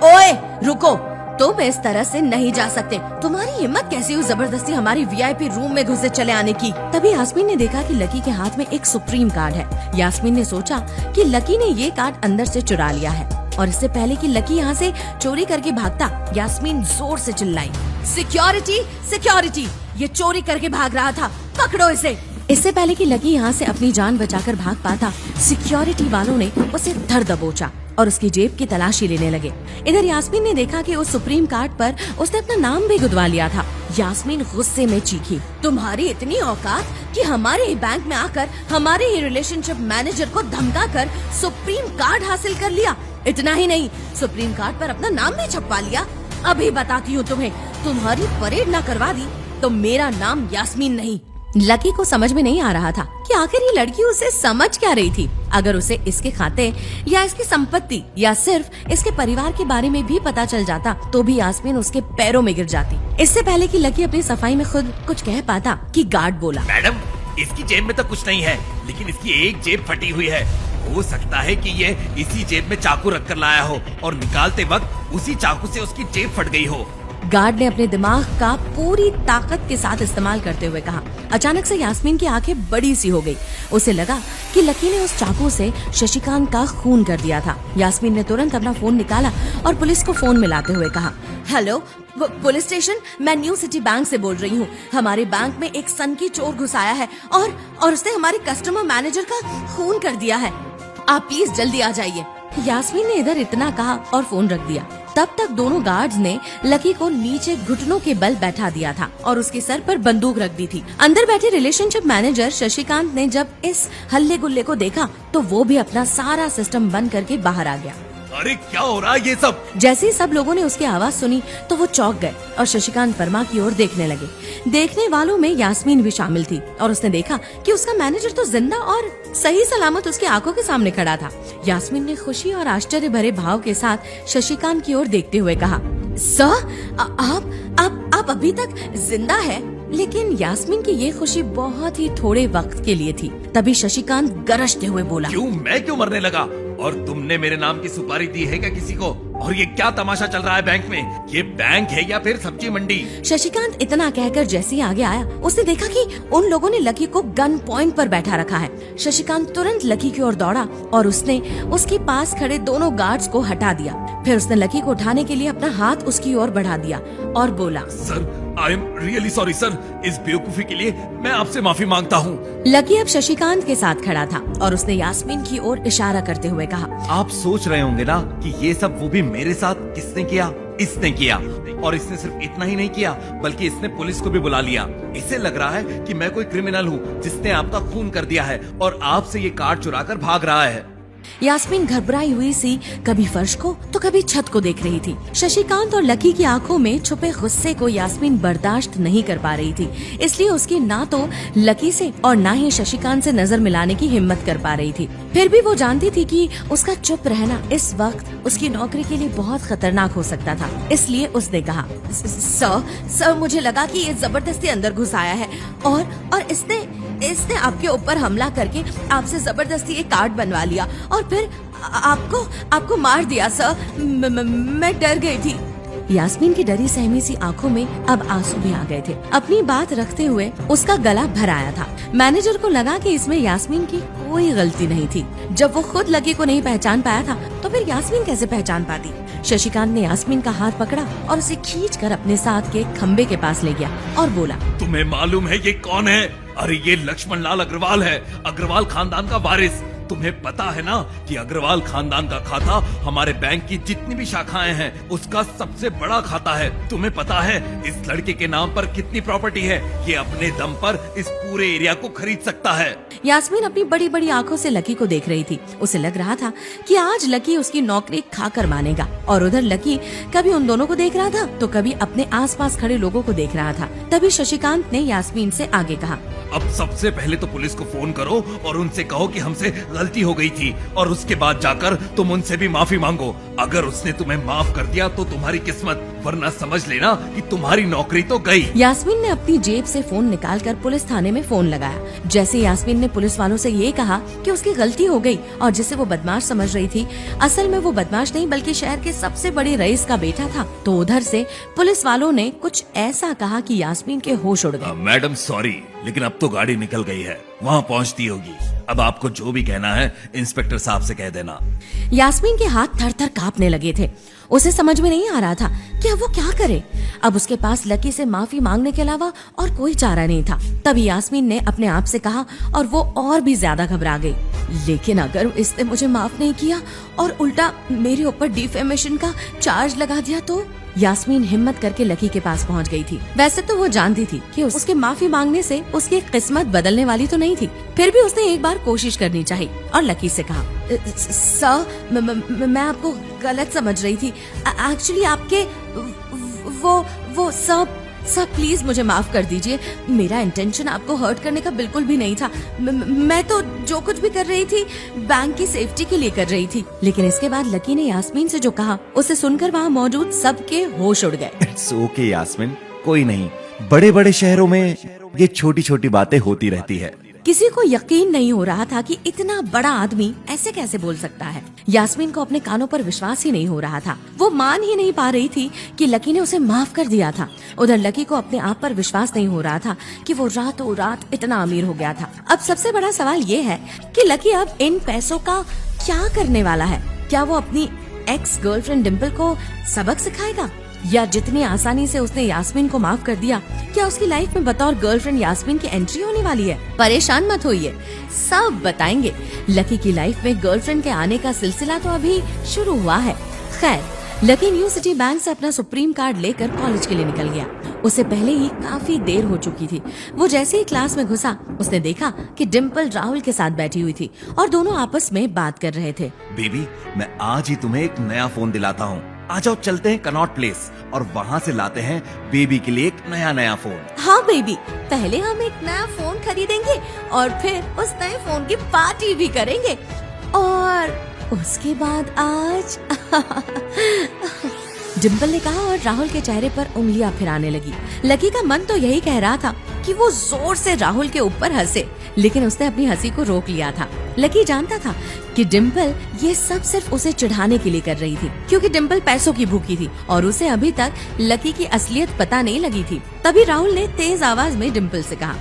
ओए रुको, तुम इस तरह से नहीं जा सकते। तुम्हारी हिम्मत कैसी हुई जबरदस्ती हमारी वीआईपी रूम में घुसे चले आने की। तभी यास्मीन ने देखा कि लकी के हाथ में एक सुप्रीम कार्ड है। यास्मीन ने सोचा कि लकी ने ये कार्ड अंदर से चुरा लिया है और इससे पहले कि लकी यहाँ से चोरी करके भागता, यास्मीन जोर से चिल्लाई, सिक्योरिटी सिक्योरिटी, ये चोरी करके भाग रहा था, पकड़ो इसे। इससे पहले कि लकी यहाँ से अपनी जान बचाकर भाग पाता, सिक्योरिटी वालों ने उसे धर दबोचा और उसकी जेब की तलाशी लेने लगे। इधर यास्मीन ने देखा कि उस सुप्रीम कार्ड पर उसने अपना नाम भी गुदवा लिया था। यास्मीन गुस्से में चीखी, तुम्हारी इतनी औकात कि हमारे ही बैंक में आकर हमारे ही रिलेशनशिप मैनेजर को धमका कर सुप्रीम कार्ड हासिल कर लिया। इतना ही नहीं, सुप्रीम कार्ड पर अपना नाम भी छपवा लिया। अभी बताती हूँ तुम्हें, तुम्हारी परेड ना करवा दी तो मेरा नाम यास्मीन नहीं। लकी को समझ में नहीं आ रहा था कि आखिर ये लड़की उसे समझ क्या रही थी। अगर उसे इसके खाते या इसकी संपत्ति या सिर्फ इसके परिवार के बारे में भी पता चल जाता तो भी यास्मीन उसके पैरों में गिर जाती। इससे पहले कि लकी अपनी सफाई में खुद कुछ कह पाता कि गार्ड बोला, मैडम, इसकी जेब में तो कुछ नहीं है, लेकिन इसकी एक जेब फटी हुई है। हो सकता है कि ये इसी जेब में चाकू रख कर लाया हो और निकालते वक्त उसी चाकू से उसकी जेब फट गई हो। गार्ड ने अपने दिमाग का पूरी ताकत के साथ इस्तेमाल करते हुए कहा। अचानक से यास्मीन की आंखें बड़ी सी हो गई। उसे लगा कि लकी ने उस चाकू से शशिकांत का खून कर दिया था। यास्मीन ने तुरंत अपना फोन निकाला और पुलिस को फोन मिलाते हुए कहा, हेलो पुलिस स्टेशन, मैं न्यू सिटी बैंक से बोल रही हूँ। हमारे बैंक में एक सनकी चोर घुस आया है और उसने हमारे कस्टमर मैनेजर का खून कर दिया है। आप प्लीज जल्दी आ जाइए। यास्मीन ने इधर इतना कहा और फोन रख दिया। तब तक दोनों गार्ड्स ने लकी को नीचे घुटनों के बल बैठा दिया था और उसके सर पर बंदूक रख दी थी। अंदर बैठे रिलेशनशिप मैनेजर शशिकांत ने जब इस हल्ले गुल्ले को देखा तो वो भी अपना सारा सिस्टम बंद करके बाहर आ गया। अरे क्या हो रहा है ये सब? जैसे ही सब लोगों ने उसकी आवाज सुनी तो वो चौंक गए और शशिकांत वर्मा की ओर देखने लगे। देखने वालों में यास्मीन भी शामिल थी और उसने देखा कि उसका मैनेजर तो जिंदा और सही सलामत उसकी आंखों के सामने खड़ा था। यास्मीन ने खुशी और आश्चर्य भरे भाव के साथ शशिकांत की ओर देखते हुए कहा, सर, आप अभी तक जिंदा है। लेकिन यास्मीन की ये खुशी बहुत ही थोड़े वक्त के लिए थी। तभी शशिकांत गरजते हुए बोला, मैं क्यों मरने लगा? और तुमने मेरे नाम की सुपारी दी है क्या किसी को? और ये क्या तमाशा चल रहा है बैंक में? ये बैंक है या फिर सब्जी मंडी? शशिकांत इतना कहकर जैसे ही आगे आया उसने देखा कि उन लोगों ने लकी को गन पॉइंट पर बैठा रखा है। शशिकांत तुरंत लकी की ओर दौड़ा और उसने उसके पास खड़े दोनों गार्ड्स को हटा दिया। फिर उसने लकी को उठाने के लिए अपना हाथ उसकी ओर बढ़ा दिया और बोला, sir, I am really sorry sir, इस बेवकूफी के लिए मैं आपसे माफी मांगता हूँ। लकी अब शशिकांत के साथ खड़ा था और उसने यास्मीन की ओर इशारा करते हुए कहा, आप सोच रहे होंगे ना कि ये सब वो भी मेरे साथ किसने किया? इसने किया। और इसने सिर्फ इतना ही नहीं किया बल्कि इसने पुलिस को भी बुला लिया। इसे लग रहा है कि मैं कोई क्रिमिनल हूँ जिसने आपका खून कर दिया है और आपसे ये कार्ड चुरा कर भाग रहा है। यास्मीन घबराई हुई सी कभी फर्श को तो कभी छत को देख रही थी। शशिकांत और लकी की आंखों में छुपे गुस्से को यास्मीन बर्दाश्त नहीं कर पा रही थी, इसलिए उसकी ना तो लकी से और ना ही शशिकांत से नजर मिलाने की हिम्मत कर पा रही थी। फिर भी वो जानती थी कि उसका चुप रहना इस वक्त उसकी नौकरी के लिए बहुत खतरनाक हो सकता था। इसलिए उसने कहा, सर, मुझे लगा कि ये जबरदस्ती अंदर घुस आया है और इसने आपके ऊपर हमला करके आपसे जबरदस्ती एक कार्ड बनवा लिया और फिर आपको मार दिया सर। मैं डर गई थी। यास्मीन की डरी सहमी सी आंखों में अब आंसू भी आ गए थे। अपनी बात रखते हुए उसका गला भर आया था। मैनेजर को लगा कि इसमें यास्मीन की कोई गलती नहीं थी। जब वो खुद लकी को नहीं पहचान पाया था तो फिर यास्मीन कैसे पहचान पाती? शशिकांत ने यास्मीन का हाथ पकड़ा और उसे खींचकर अपने साथ के खंबे के पास ले गया और बोला, तुम्हें मालूम है ये कौन है? अरे ये लक्ष्मण लाल अग्रवाल है, अग्रवाल खानदान का वारिस। तुम्हें पता है ना कि अग्रवाल खानदान का खाता हमारे बैंक की जितनी भी शाखाएं हैं उसका सबसे बड़ा खाता है। तुम्हें पता है इस लड़के के नाम पर कितनी प्रॉपर्टी है? ये अपने दम पर इस पूरे एरिया को खरीद सकता है। यास्मीन अपनी बड़ी बड़ी आंखों से लकी को देख रही थी। उसे लग रहा था कि आज लकी उसकी नौकरी खाकर मानेगा। और उधर लकी कभी उन दोनों को देख रहा था तो कभी अपने आसपास खड़े लोगों को देख रहा था। तभी शशिकांत ने यास्मीन से आगे कहा, अब सबसे पहले तो पुलिस को फोन करो और उनसे कहो कि हमसे गलती हो गई थी और उसके बाद जाकर तुम उनसे भी माफी मांगो। अगर उसने तुम्हें माफ कर दिया तो तुम्हारी किस्मत, वरना समझ लेना कि तुम्हारी नौकरी तो गई। यास्मीन ने अपनी जेब से फोन निकालकर पुलिस थाने में फोन लगाया। जैसे यास्मीन ने पुलिस वालों से ये कहा कि उसकी गलती हो गई और जिसे वो बदमाश समझ रही थी असल में वो बदमाश नहीं बल्कि शहर के सबसे बड़े रईस का बेटा था, तो उधर से पुलिस वालों ने कुछ ऐसा कहा कि यास्मीन के होश उड़ गए। मैडम सॉरी, लेकिन अब तो गाड़ी निकल गई है, वहाँ पहुँचती होगी। अब आपको जो भी कहना है इंस्पेक्टर साहब से कह देना। यास्मीन के हाथ थर थर कांपने लगे थे। उसे समझ में नहीं आ रहा था कि अब वो क्या करे। अब उसके पास लकी से माफी मांगने के अलावा और कोई चारा नहीं था। तभी यास्मीन ने अपने आप से कहा और वो और भी ज्यादा घबरा गई, लेकिन अगर इसने मुझे माफ नहीं किया और उल्टा मेरे ऊपर डिफेमेशन का चार्ज लगा दिया तो। यास्मीन हिम्मत करके लकी के पास पहुंच गई थी। वैसे तो वो जानती थी कि उसके माफी मांगने से उसकी किस्मत बदलने वाली तो नहीं थी, फिर भी उसने एक बार कोशिश करनी चाहिए और लकी से कहा, सर मैं आपको गलत समझ रही थी। एक्चुअली आपके वो सर प्लीज मुझे माफ कर दीजिए। मेरा इंटेंशन आपको हर्ट करने का बिल्कुल भी नहीं था। मैं तो जो कुछ भी कर रही थी बैंक की सेफ्टी के लिए कर रही थी। लेकिन इसके बाद लकी ने यास्मीन से जो कहा उसे सुनकर वहाँ मौजूद सबके होश उड़ गए। इट्स ओके यास्मीन, कोई नहीं, बड़े बड़े शहरों में ये छोटी छोटी बातें होती रहती है। किसी को यकीन नहीं हो रहा था कि इतना बड़ा आदमी ऐसे कैसे बोल सकता है। यास्मीन को अपने कानों पर विश्वास ही नहीं हो रहा था। वो मान ही नहीं पा रही थी कि लकी ने उसे माफ कर दिया था। उधर लकी को अपने आप पर विश्वास नहीं हो रहा था कि वो रातों रात इतना अमीर हो गया था। अब सबसे बड़ा सवाल ये है कि लकी अब इन पैसों का क्या करने वाला है। क्या वो अपनी एक्स गर्लफ्रेंड डिम्पल को सबक सिखाएगा, या जितनी आसानी से उसने यास्मीन को माफ कर दिया, क्या उसकी लाइफ में बतौर गर्लफ्रेंड यास्मीन की एंट्री होने वाली है। परेशान मत होइए, सब बताएंगे। लकी की लाइफ में गर्लफ्रेंड के आने का सिलसिला तो अभी शुरू हुआ है। खैर, लकी न्यू सिटी बैंक से अपना सुप्रीम कार्ड लेकर कॉलेज के लिए निकल गया। उसे पहले ही काफी देर हो चुकी थी। वो जैसे ही क्लास में घुसा, उसने देखा कि डिम्पल राहुल के साथ बैठी हुई थी और दोनों आपस में बात कर रहे थे। बेबी, मैं आज ही तुम्हें एक नया फोन दिलाता हूँ। आ जाओ, चलते हैं कनॉट प्लेस और वहाँ से लाते हैं बेबी के लिए एक नया फोन। हाँ बेबी, पहले हम एक नया फोन खरीदेंगे और फिर उस नए फोन की पार्टी भी करेंगे और उसके बाद आज डिम्पल ने कहा और राहुल के चेहरे पर उंगलियां फिराने लगी। लकी का मन तो यही कह रहा था कि वो जोर से राहुल के ऊपर हंसे, लेकिन उसने अपनी हंसी को रोक लिया था। लकी जानता था कि डिम्पल ये सब सिर्फ उसे चिढ़ाने के लिए कर रही थी, क्योंकि डिम्पल पैसों की भूखी थी और उसे अभी तक लकी की असलियत पता नहीं लगी थी। तभी राहुल ने तेज आवाज में डिम्पल से कहा,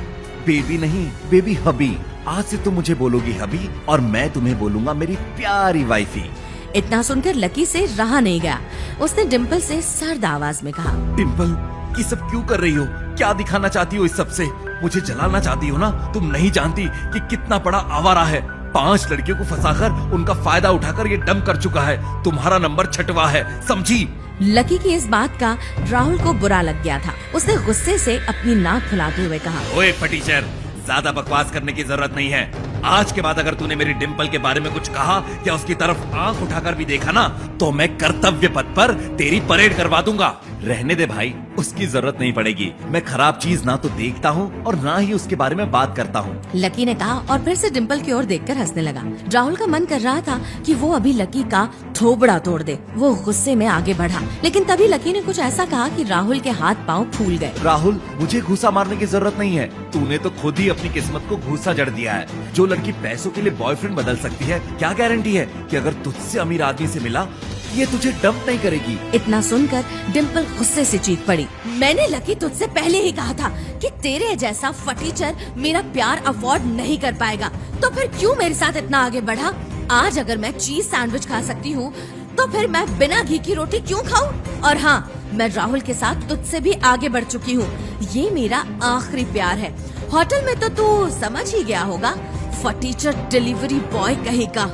बेबी नहीं, बेबी हबी। आज से तुम मुझे बोलोगी हबी और मैं तुम्हें बोलूंगा मेरी प्यारी वाइफी। इतना सुनकर लकी से रहा नहीं गया। उसने डिम्पल से सर्द आवाज में कहा, डिम्पल, ये सब क्यों कर रही हो? क्या दिखाना चाहती हो इस सब से? मुझे जलाना चाहती हो ना? तुम नहीं जानती कि कितना बड़ा आवारा है। 5 लड़कियों को फंसाकर उनका फायदा उठाकर ये डम कर चुका है। तुम्हारा नंबर छठवा है, समझी? लकी की इस बात का राहुल को बुरा लग गया था। उसने गुस्से से अपनी नाक फुलाते हुए कहा, ओए फटीचर, ज्यादा बकवास करने की जरूरत नहीं है। आज के बाद अगर तूने मेरी डिम्पल के बारे में कुछ कहा या उसकी तरफ आंख उठाकर भी देखा ना, तो मैं कर्तव्य पथ पर तेरी परेड करवा दूंगा। रहने दे भाई, उसकी जरूरत नहीं पड़ेगी। मैं खराब चीज ना तो देखता हूँ और ना ही उसके बारे में बात करता हूँ, लकी ने कहा और फिर से डिम्पल की ओर देखकर हंसने लगा। राहुल का मन कर रहा था कि वो अभी लकी का थोबड़ा तोड़ दे। वो गुस्से में आगे बढ़ा, लेकिन तभी लकी ने कुछ ऐसा कहा कि राहुल के हाथ पांव फूल गए। राहुल, मुझे घूसा मारने की जरूरत नहीं है। तूने तो खुद ही अपनी किस्मत को घूसा जड़ दिया है। जो लड़की पैसों के लिए बॉयफ्रेंड बदल सकती है, क्या गारंटी है कि अगर तुझसे अमीर आदमी से मिला ये तुझे डंप नहीं करेगी। इतना सुनकर डिम्पल गुस्से से चीख पड़ी, मैंने लकी तुझसे पहले ही कहा था कि तेरे जैसा फटीचर मेरा प्यार अफोर्ड नहीं कर पाएगा, तो फिर क्यों मेरे साथ इतना आगे बढ़ा? आज अगर मैं चीज सैंडविच खा सकती हूँ तो फिर मैं बिना घी की रोटी क्यों खाऊं? और हाँ, मैं राहुल के साथ तुझसे भी आगे बढ़ चुकी हूँ। ये मेरा आखिरी प्यार है। होटल में तो तू समझ ही गया होगा, फटीचर डिलीवरी बॉय कहेगा।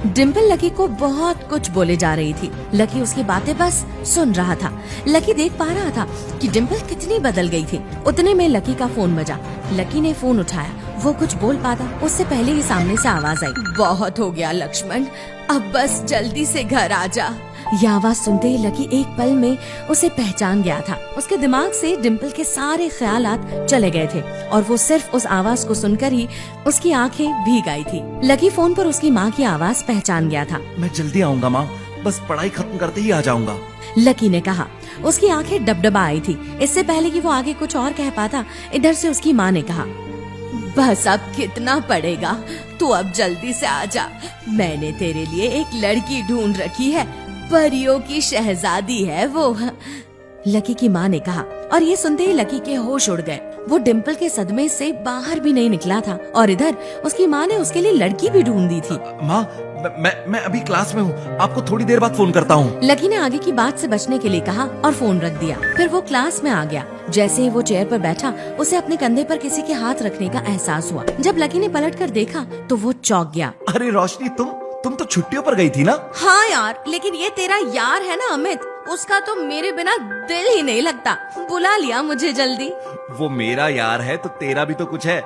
डिम्पल लकी को बहुत कुछ बोले जा रही थी। लकी उसकी बातें बस सुन रहा था। लकी देख पा रहा था कि डिम्पल कितनी बदल गई थी। उतने में लकी का फोन बजा। लकी ने फोन उठाया। वो कुछ बोल पाता उससे पहले ही सामने से आवाज आई, बहुत हो गया लक्ष्मण, अब बस जल्दी से घर आ जा। यह आवाज सुनते ही लकी एक पल में उसे पहचान गया था। उसके दिमाग से डिम्पल के सारे ख्यालात चले गए थे और वो सिर्फ उस आवाज को सुनकर ही उसकी आंखें भीग आई थी। लकी फोन पर उसकी माँ की आवाज पहचान गया था। मैं जल्दी आऊंगा माँ, बस पढ़ाई खत्म करते ही आ जाऊंगा, लकी ने कहा। उसकी आंखें डबडबा आई थी। इससे पहले कि वो आगे कुछ और कह पाता, इधर से उसकी माँ ने कहा, बस अब कितना पड़ेगा, तू अब जल्दी से आ जा। मैंने तेरे लिए एक लड़की ढूंढ रखी है, परियों की शहजादी है वो, लकी की माँ ने कहा। और ये सुनते ही लकी के होश उड़ गए। वो डिम्पल के सदमे से बाहर भी नहीं निकला था और इधर उसकी माँ ने उसके लिए लड़की भी ढूंढ दी थी। माँ, मैं अभी क्लास में हूँ, आपको थोड़ी देर बाद फोन करता हूँ। लकी ने आगे की बात से बचने के लिए कहा और फोन रख दिया। फिर वो क्लास में आ गया। जैसे ही वो चेयर पर बैठा, उसे अपने कंधे पर किसी के हाथ रखने का एहसास हुआ। जब लकी ने पलट कर देखा तो वो चौंक गया। अरे रोशनी, तुम तो छुट्टियों पर गई थी ना? हाँ यार, लेकिन ये तेरा यार है ना अमित, उसका तो मेरे बिना दिल ही नहीं लगता। बुला लिया मुझे जल्दी। वो मेरा यार है तो तेरा भी तो कुछ है।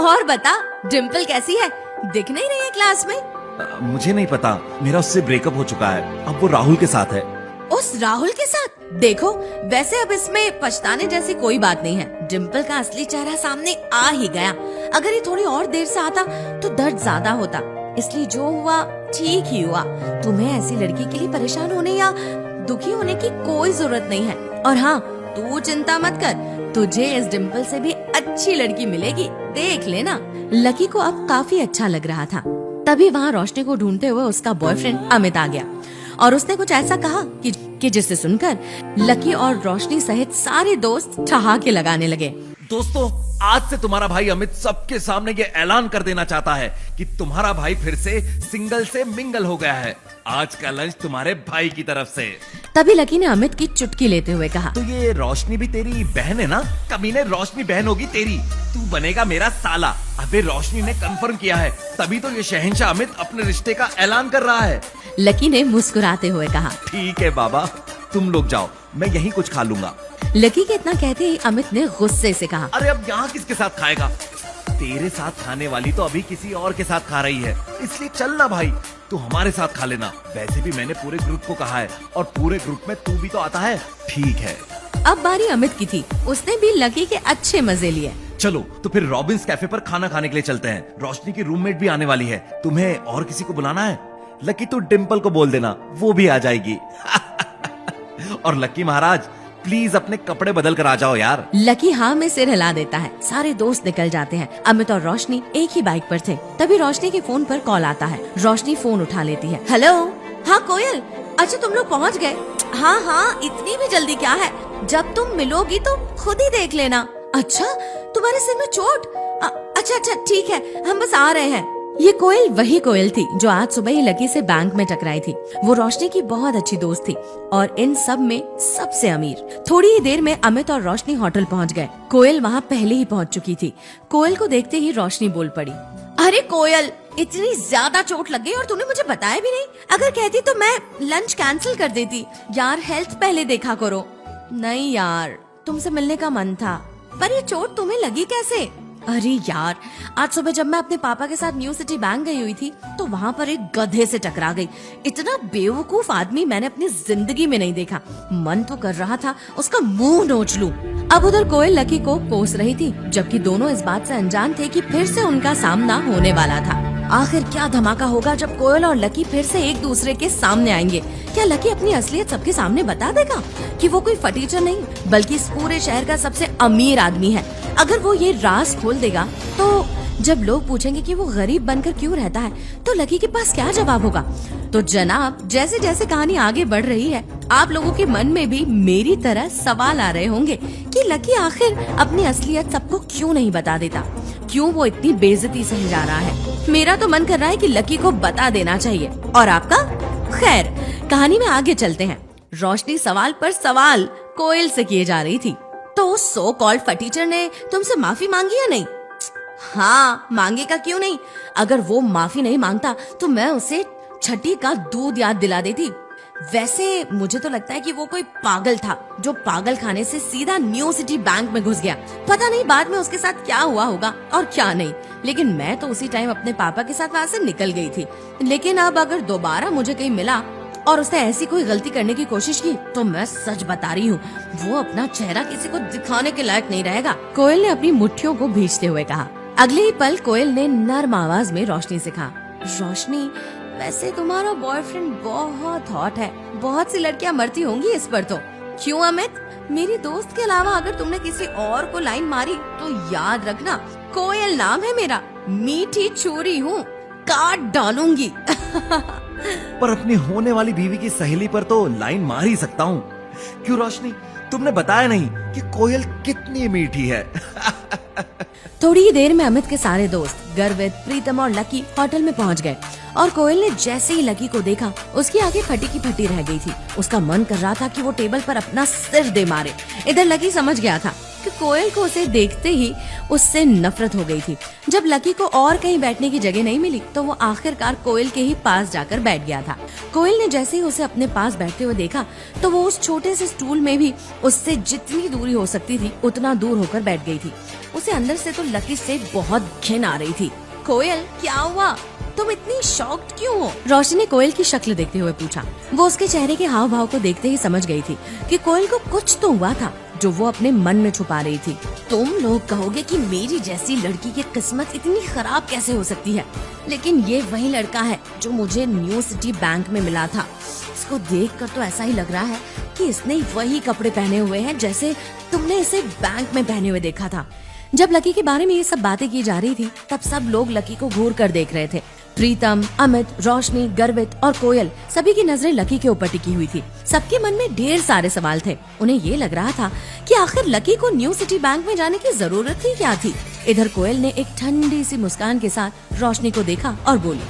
और बता, डिम्पल कैसी है? दिख नहीं रही है क्लास में? मुझे नहीं पता, मेरा उससे ब्रेकअप हो चुका है। अब वो राहुल के साथ है। उस राहुल के साथ? देखो, वैसे अब इसमें पछताने जैसी कोई बात नहीं है। डिम्पल का असली चेहरा सामने आ ही गया। अगर ये थोड़ी और देर से आता तो दर्द ज्यादा होता, इसलिए जो हुआ ठीक ही हुआ। तुम्हें ऐसी लड़की के लिए परेशान होने या दुखी होने की कोई जरूरत नहीं है। और हाँ, तू चिंता मत कर, तुझे इस डिम्पल से भी अच्छी लड़की मिलेगी, देख लेना। लकी को अब काफी अच्छा लग रहा था। तभी वहाँ रोशनी को ढूंढते हुए उसका बॉयफ्रेंड अमित आ गया और उसने कुछ ऐसा कहा कि जिसे सुनकर लकी और रोशनी सहित सारे दोस्त ठहाके लगाने लगे। दोस्तों, आज से तुम्हारा भाई अमित सबके सामने ये ऐलान कर देना चाहता है कि तुम्हारा भाई फिर से सिंगल से मिंगल हो गया है। आज का लंच तुम्हारे भाई की तरफ से। तभी लकी ने अमित की चुटकी लेते हुए कहा, तो ये रोशनी भी तेरी बहन है ना? कमीने, रोशनी बहन होगी तेरी, तू बनेगा मेरा साला। अबे रोशनी ने कंफर्म किया है, तभी तो ये शहंशाह अमित अपने रिश्ते का ऐलान कर रहा है। लकी ने मुस्कुराते हुए कहा, ठीक है बाबा, तुम लोग जाओ, मैं यहीं कुछ खा लूंगा। लकी के इतना कहते ही अमित ने गुस्से से कहा, अरे अब यहाँ किसके साथ खाएगा? तेरे साथ खाने वाली तो अभी किसी और के साथ खा रही है, इसलिए चल ना भाई, तू हमारे साथ खा लेना। वैसे भी मैंने पूरे ग्रुप को कहा है और पूरे ग्रुप में तू भी तो आता है। ठीक है। अब बारी अमित की थी। उसने भी लकी के अच्छे मजे लिए। चलो तो फिर रॉबिन्स कैफे पर खाना खाने के लिए चलते हैं। रोशनी की रूममेट भी आने वाली है। तुम्हें और किसी को बुलाना है? लकी, तो डिम्पल को बोल देना, वो भी आ जाएगी। और लकी महाराज, प्लीज अपने कपड़े बदल कर आ जाओ यार। लकी हाँ में सिर हिला देता है। सारे दोस्त निकल जाते हैं। अमित और रोशनी एक ही बाइक पर थे। तभी रोशनी के फोन पर कॉल आता है। रोशनी फोन उठा लेती है। हेलो, हाँ कोयल, अच्छा तुम लोग पहुँच गए? हाँ हाँ, इतनी भी जल्दी क्या है, जब तुम मिलोगी तो खुद ही देख लेना। अच्छा, तुम्हारे सिर में चोट? अच्छा ठीक है, हम बस आ रहे हैं। ये कोयल वही कोयल थी जो आज सुबह ही लकी से बैंक में टकराई थी। वो रोशनी की बहुत अच्छी दोस्त थी और इन सब में सबसे अमीर। थोड़ी ही देर में अमित और रोशनी होटल पहुंच गए। कोयल वहां पहले ही पहुंच चुकी थी। कोयल को देखते ही रोशनी बोल पड़ी, अरे कोयल, इतनी ज्यादा चोट लग गई और तूने मुझे बताया भी नहीं। अगर कहती तो मैं लंच कैंसिल कर देती। यार, हेल्थ पहले देखा करो। नहीं यार, तुमसे मिलने का मन था, पर ये चोट तुम्हें लगी कैसे? अरे यार, आज सुबह जब मैं अपने पापा के साथ न्यू सिटी बैंक गई हुई थी तो वहाँ पर एक गधे से टकरा गई। इतना बेवकूफ आदमी मैंने अपनी जिंदगी में नहीं देखा। मन तो कर रहा था उसका मुंह नोच लूं। अब उधर कोयल लकी को कोस रही थी, जबकि दोनों इस बात से अनजान थे कि फिर से उनका सामना होने वाला था। आखिर क्या धमाका होगा जब कोयल और लकी फिर से एक दूसरे के सामने आएंगे? क्या लकी अपनी असलियत सबके सामने बता देगा कि वो कोई फटीचर नहीं बल्कि इस पूरे शहर का सबसे अमीर आदमी है? अगर वो ये राज खोल देगा तो जब लोग पूछेंगे कि वो गरीब बनकर क्यों रहता है, तो लकी के पास क्या जवाब होगा? तो जनाब, जैसे जैसे कहानी आगे बढ़ रही है, आप लोगों के मन में भी मेरी तरह सवाल आ रहे होंगे कि लकी आखिर अपनी असलियत सबको क्यों नहीं बता देता, क्यों वो इतनी बेइज्जती सह जा रहा है। मेरा तो मन कर रहा है कि लकी को बता देना चाहिए। और आपका? खैर, कहानी में आगे चलते हैं। रोशनी सवाल पर सवाल कोयल से किए जा रही थी। तो सो कॉल्ड फटीचर ने तुमसे माफी मांगी या नहीं? हाँ, मांगेगा क्यों नहीं। अगर वो माफी नहीं मांगता तो मैं उसे छठी का दूध याद दिला देती। वैसे मुझे तो लगता है कि वो कोई पागल था जो पागल खाने से सीधा न्यू सिटी बैंक में घुस गया। पता नहीं बाद में उसके साथ क्या हुआ होगा और क्या नहीं, लेकिन मैं तो उसी टाइम अपने पापा के साथ वहाँ से निकल गई थी। लेकिन अब अगर दोबारा मुझे कहीं मिला और उसने ऐसी कोई गलती करने की कोशिश की तो मैं सच बता रही हूँ, वो अपना चेहरा किसी को दिखाने के लायक नहीं रहेगा। कोयल ने अपनी मुट्ठियों को भींचते हुए कहा। अगले ही पल कोयल ने नर्म आवाज में रोशनी से कहा, रोशनी, वैसे तुम्हारा बॉयफ्रेंड बहुत हॉट है, बहुत सी लड़कियां मरती होंगी इस पर तो। क्यों अमित? मेरी दोस्त के अलावा अगर तुमने किसी और को लाइन मारी तो याद रखना, कोयल नाम है मेरा, मीठी छुरी हूँ, काट डालूंगी। पर अपनी होने वाली बीवी की सहेली पर तो लाइन मार ही सकता हूँ। क्यों रोशनी, तुमने बताया नहीं कि कोयल कितनी मीठी है। थोड़ी ही देर में अमित के सारे दोस्त गर्वित, प्रीतम और लकी होटल में पहुंच गए और कोयल ने जैसे ही लकी को देखा उसकी आंखें फटी की फटी रह गई थी। उसका मन कर रहा था कि वो टेबल पर अपना सिर दे मारे। इधर लकी समझ गया था कि कोयल को उसे देखते ही उससे नफरत हो गई थी। जब लकी को और कहीं बैठने की जगह नहीं मिली तो वो आखिरकार कोयल के ही पास जाकर बैठ गया था। कोयल ने जैसे ही उसे अपने पास बैठते हुए देखा तो वो उस छोटे से स्टूल में भी उससे जितनी दूरी हो सकती थी उतना दूर होकर बैठ गई थी। उसे अंदर से तो लकी से बहुत घिन आ रही थी। कोयल, क्या हुआ? तुम इतनी शॉक्ड क्यों हो? रोशनी ने कोयल की शक्ल देखते हुए पूछा। वो उसके चेहरे के हाव भाव को देखते ही समझ गई थी कि कोयल को कुछ तो हुआ था जो वो अपने मन में छुपा रही थी। तुम लोग कहोगे कि मेरी जैसी लड़की की किस्मत इतनी खराब कैसे हो सकती है, लेकिन ये वही लड़का है जो मुझे न्यू सिटी बैंक में मिला था। इसको देखकर तो ऐसा ही लग रहा है कि इसने वही कपड़े पहने हुए हैं जैसे तुमने इसे बैंक में पहने हुए देखा था। जब लकी के बारे में ये सब बातें की जा रही थी तब सब लोग लकी को घूर कर देख रहे थे। प्रीतम, अमित, रोशनी, गर्वित और कोयल सभी की नजरें लकी के ऊपर टिकी हुई थी। सबके मन में ढेर सारे सवाल थे। उन्हें ये लग रहा था कि आखिर लकी को न्यू सिटी बैंक में जाने की जरूरत ही क्या थी। इधर कोयल ने एक ठंडी सी मुस्कान के साथ रोशनी को देखा और बोली,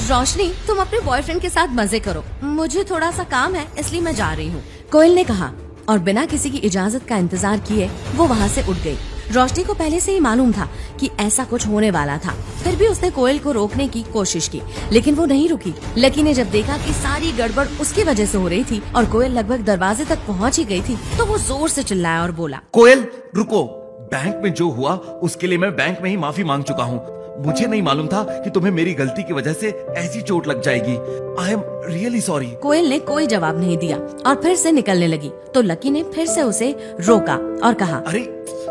रोशनी, तुम अपने बॉयफ्रेंड के साथ मजे करो, मुझे थोड़ा सा काम है इसलिए मैं जा रही हूँ, कोयल ने कहा और बिना किसी की इजाजत का इंतजार किए वो वहाँ से उठ गई। रोशनी को पहले से ही मालूम था कि ऐसा कुछ होने वाला था, फिर भी उसने कोयल को रोकने की कोशिश की लेकिन वो नहीं रुकी। लकी ने जब देखा कि सारी गड़बड़ उसकी वजह से हो रही थी और कोयल लगभग दरवाजे तक पहुंच ही गई थी तो वो जोर से चिल्लाया और बोला, कोयल रुको, बैंक में जो हुआ उसके लिए मैं बैंक में ही माफी मांग चुका हूँ। मुझे नहीं मालूम था कि तुम्हें मेरी गलती की वजह से ऐसी चोट लग जाएगी। I am really sorry. Koyal ने कोई जवाब नहीं दिया और फिर से निकलने लगी तो लकी ने फिर से उसे रोका और कहा, अरे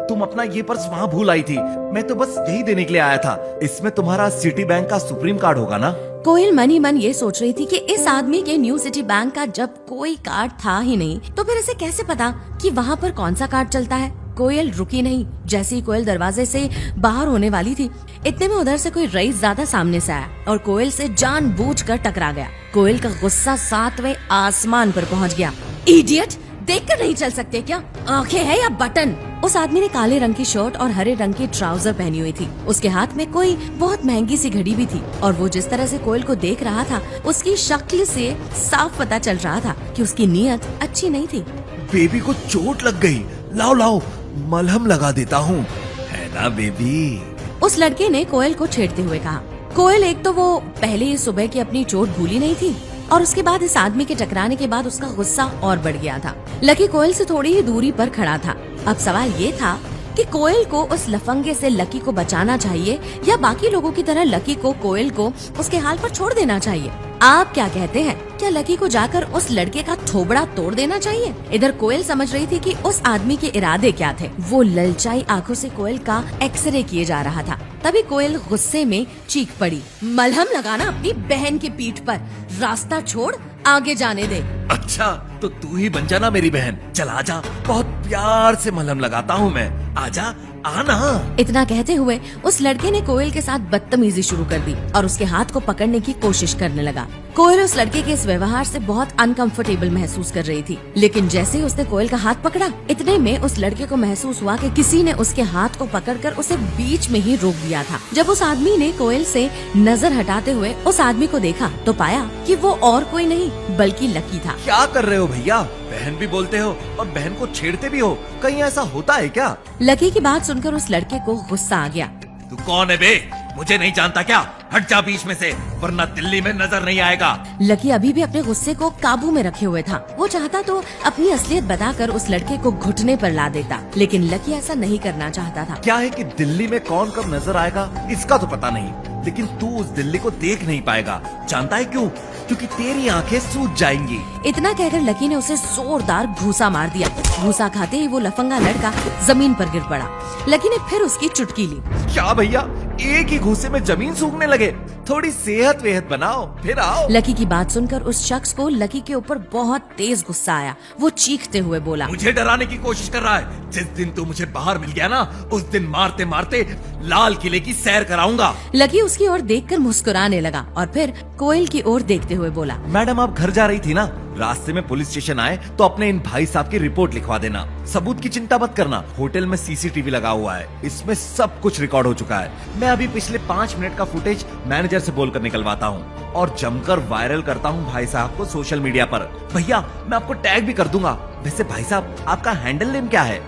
तुम अपना ये पर्स वहाँ भूल आई थी, मैं तो बस यही देने के लिए आया था। इसमें तुम्हारा सिटी बैंक का सुप्रीम कार्ड होगा ना? कोयल मनी मन ये सोच रही थी कि इस आदमी के न्यू सिटी बैंक का जब कोई कार्ड था ही नहीं तो फिर इसे कैसे पता कि वहाँ पर कौन सा कार्ड चलता है। कोयल रुकी नहीं। जैसे ही कोयल दरवाजे से बाहर होने वाली थी इतने में उधर से कोई रईस ज्यादा सामने से आया और कोयल से जानबूझकर टकरा गया। कोयल का गुस्सा 7वें आसमान पर पहुंच गया। इडियट, देखकर नहीं चल सकते क्या? आंखें है या बटन? उस आदमी ने काले रंग की शर्ट और हरे रंग की ट्राउजर पहनी हुई थी। उसके हाथ में कोई बहुत महंगी सी घड़ी भी थी और वो जिस तरह से कोयल को देख रहा था उसकी शक्ल से साफ पता चल रहा था कि उसकी नीयत अच्छी नहीं थी। बेबी को चोट लग गई, लाओ लाओ मलहम लगा देता हूँ, है ना बेबी? उस लड़के ने कोयल को छेड़ते हुए कहा। कोयल एक तो वो पहले ही सुबह की अपनी चोट भूली नहीं थी और उसके बाद इस आदमी के टकराने के बाद उसका गुस्सा और बढ़ गया था। लकी कोयल से थोड़ी ही दूरी पर खड़ा था। अब सवाल ये था कि कोयल को उस लफंगे से लकी को बचाना चाहिए या बाकी लोगों की तरह लकी को कोयल को उसके हाल पर छोड़ देना चाहिए। आप क्या कहते हैं? क्या लकी को जाकर उस लड़के का थोबड़ा तोड़ देना चाहिए? इधर कोयल समझ रही थी कि उस आदमी के इरादे क्या थे। वो ललचाई आंखों से कोयल का एक्सरे किए जा रहा था। तभी कोयल गुस्से में चीख पड़ी, मलहम लगाना अपनी बहन की पीठ पर, रास्ता छोड़, आगे जाने दे। अच्छा तो तू ही बन जाना मेरी बहन, चल आजा, बहुत प्यार से मलहम लगाता हूँ मैं, आजा, आना। इतना कहते हुए उस लड़के ने कोयल के साथ बदतमीजी शुरू कर दी और उसके हाथ को पकड़ने की कोशिश करने लगा। कोयल उस लड़के के इस व्यवहार से बहुत अनकंफर्टेबल महसूस कर रही थी, लेकिन जैसे ही उसने कोयल का हाथ पकड़ा इतने में उस लड़के को महसूस हुआ कि किसी ने उसके हाथ को पकड़कर उसे बीच में ही रोक दिया था। जब उस आदमी ने कोयल से नजर हटाते हुए उस आदमी को देखा तो पाया कि वो और कोई नहीं बल्कि लकी था। क्या कर रहे हो भैया? बहन भी बोलते हो और बहन को छेड़ते भी हो, कहीं ऐसा होता है क्या? लकी की बात सुनकर उस लड़के को गुस्सा आ गया। तू कौन है बे? मुझे नहीं जानता क्या? हट जा बीच में से, वरना दिल्ली में नजर नहीं आएगा। लकी अभी भी अपने गुस्से को काबू में रखे हुए था। वो चाहता तो अपनी असलियत बताकर उस लड़के को घुटने पर ला देता, लेकिन लकी ऐसा नहीं करना चाहता था। क्या है कि दिल्ली में कौन कब नजर आएगा इसका तो पता नहीं, लेकिन तू उस दिल्ली को देख नहीं पाएगा। जानता है क्यों? क्योंकि तेरी आंखें सूज जाएंगी। इतना कहकर लकी ने उसे जोरदार घूसा मार दिया। घूसा खाते ही वो लफंगा लड़का जमीन पर गिर पड़ा। लकी ने फिर उसकी चुटकी ली। क्या भैया, एक ही घूसे में जमीन सूखने लगे? थोड़ी सेहत वेहत बनाओ फिर आओ। लकी की बात सुनकर उस शख्स को लकी के ऊपर बहुत तेज गुस्सा आया। वो चीखते हुए बोला, मुझे डराने की कोशिश कर रहा है? जिस दिन तू मुझे बाहर मिल गया ना, उस दिन मारते मारते लाल किले की सैर कराऊंगा। लकी उसकी ओर देखकर मुस्कुराने लगा और फिर कोयल की ओर देखते हुए बोला, मैडम आप घर जा रही थी ना, रास्ते में पुलिस स्टेशन आए तो अपने इन भाई साहब की रिपोर्ट लिखवा देना। सबूत की चिंता मत करना, होटल में सीसीटीवी लगा हुआ है, इसमें सब कुछ रिकॉर्ड हो चुका है। मैं अभी पिछले 5 मिनट का फुटेज मैनेजर से बोलकर निकलवाता हूँ और जमकर वायरल करता हूँ भाई साहब को सोशल मीडिया पर। भैया मैं आपको टैग भी कर दूंगा। वैसे भाई साहब आपका हैंडल नेम क्या है?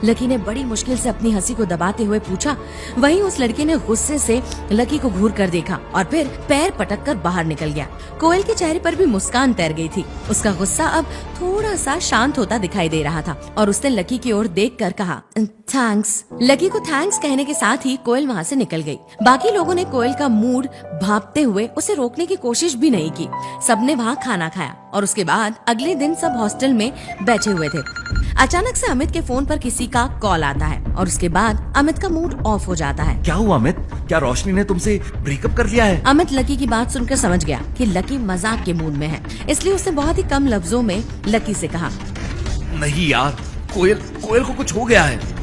लकी ने बड़ी मुश्किल से अपनी हंसी को दबाते हुए पूछा। वहीं उस लड़के ने गुस्से से लकी को घूर कर देखा और फिर पैर पटक कर बाहर निकल गया। कोयल के चेहरे पर भी मुस्कान तैर गई थी। उसका गुस्सा अब थोड़ा सा शांत होता दिखाई दे रहा था और उसने लकी की ओर देखकर कहा थैंक्स। लकी को थैंक्स कहने के साथ ही कोयल वहाँ से निकल गई। बाकी लोगों ने कोयल का मूड भांपते हुए उसे रोकने की कोशिश भी नहीं की। सबने वहाँ खाना खाया और उसके बाद अगले दिन सब हॉस्टल में बैठे हुए थे। अचानक से अमित के फोन पर किसी का कॉल आता है और उसके बाद अमित का मूड ऑफ हो जाता है। क्या हुआ अमित? क्या रोशनी ने तुमसे ब्रेकअप कर लिया है? अमित लकी की बात सुनकर समझ गया कि लकी मजाक के मूड में है, इसलिए उसने बहुत ही कम लफ्जों में लकी से कहा, नहीं यार, कोयल को कुछ हो गया है।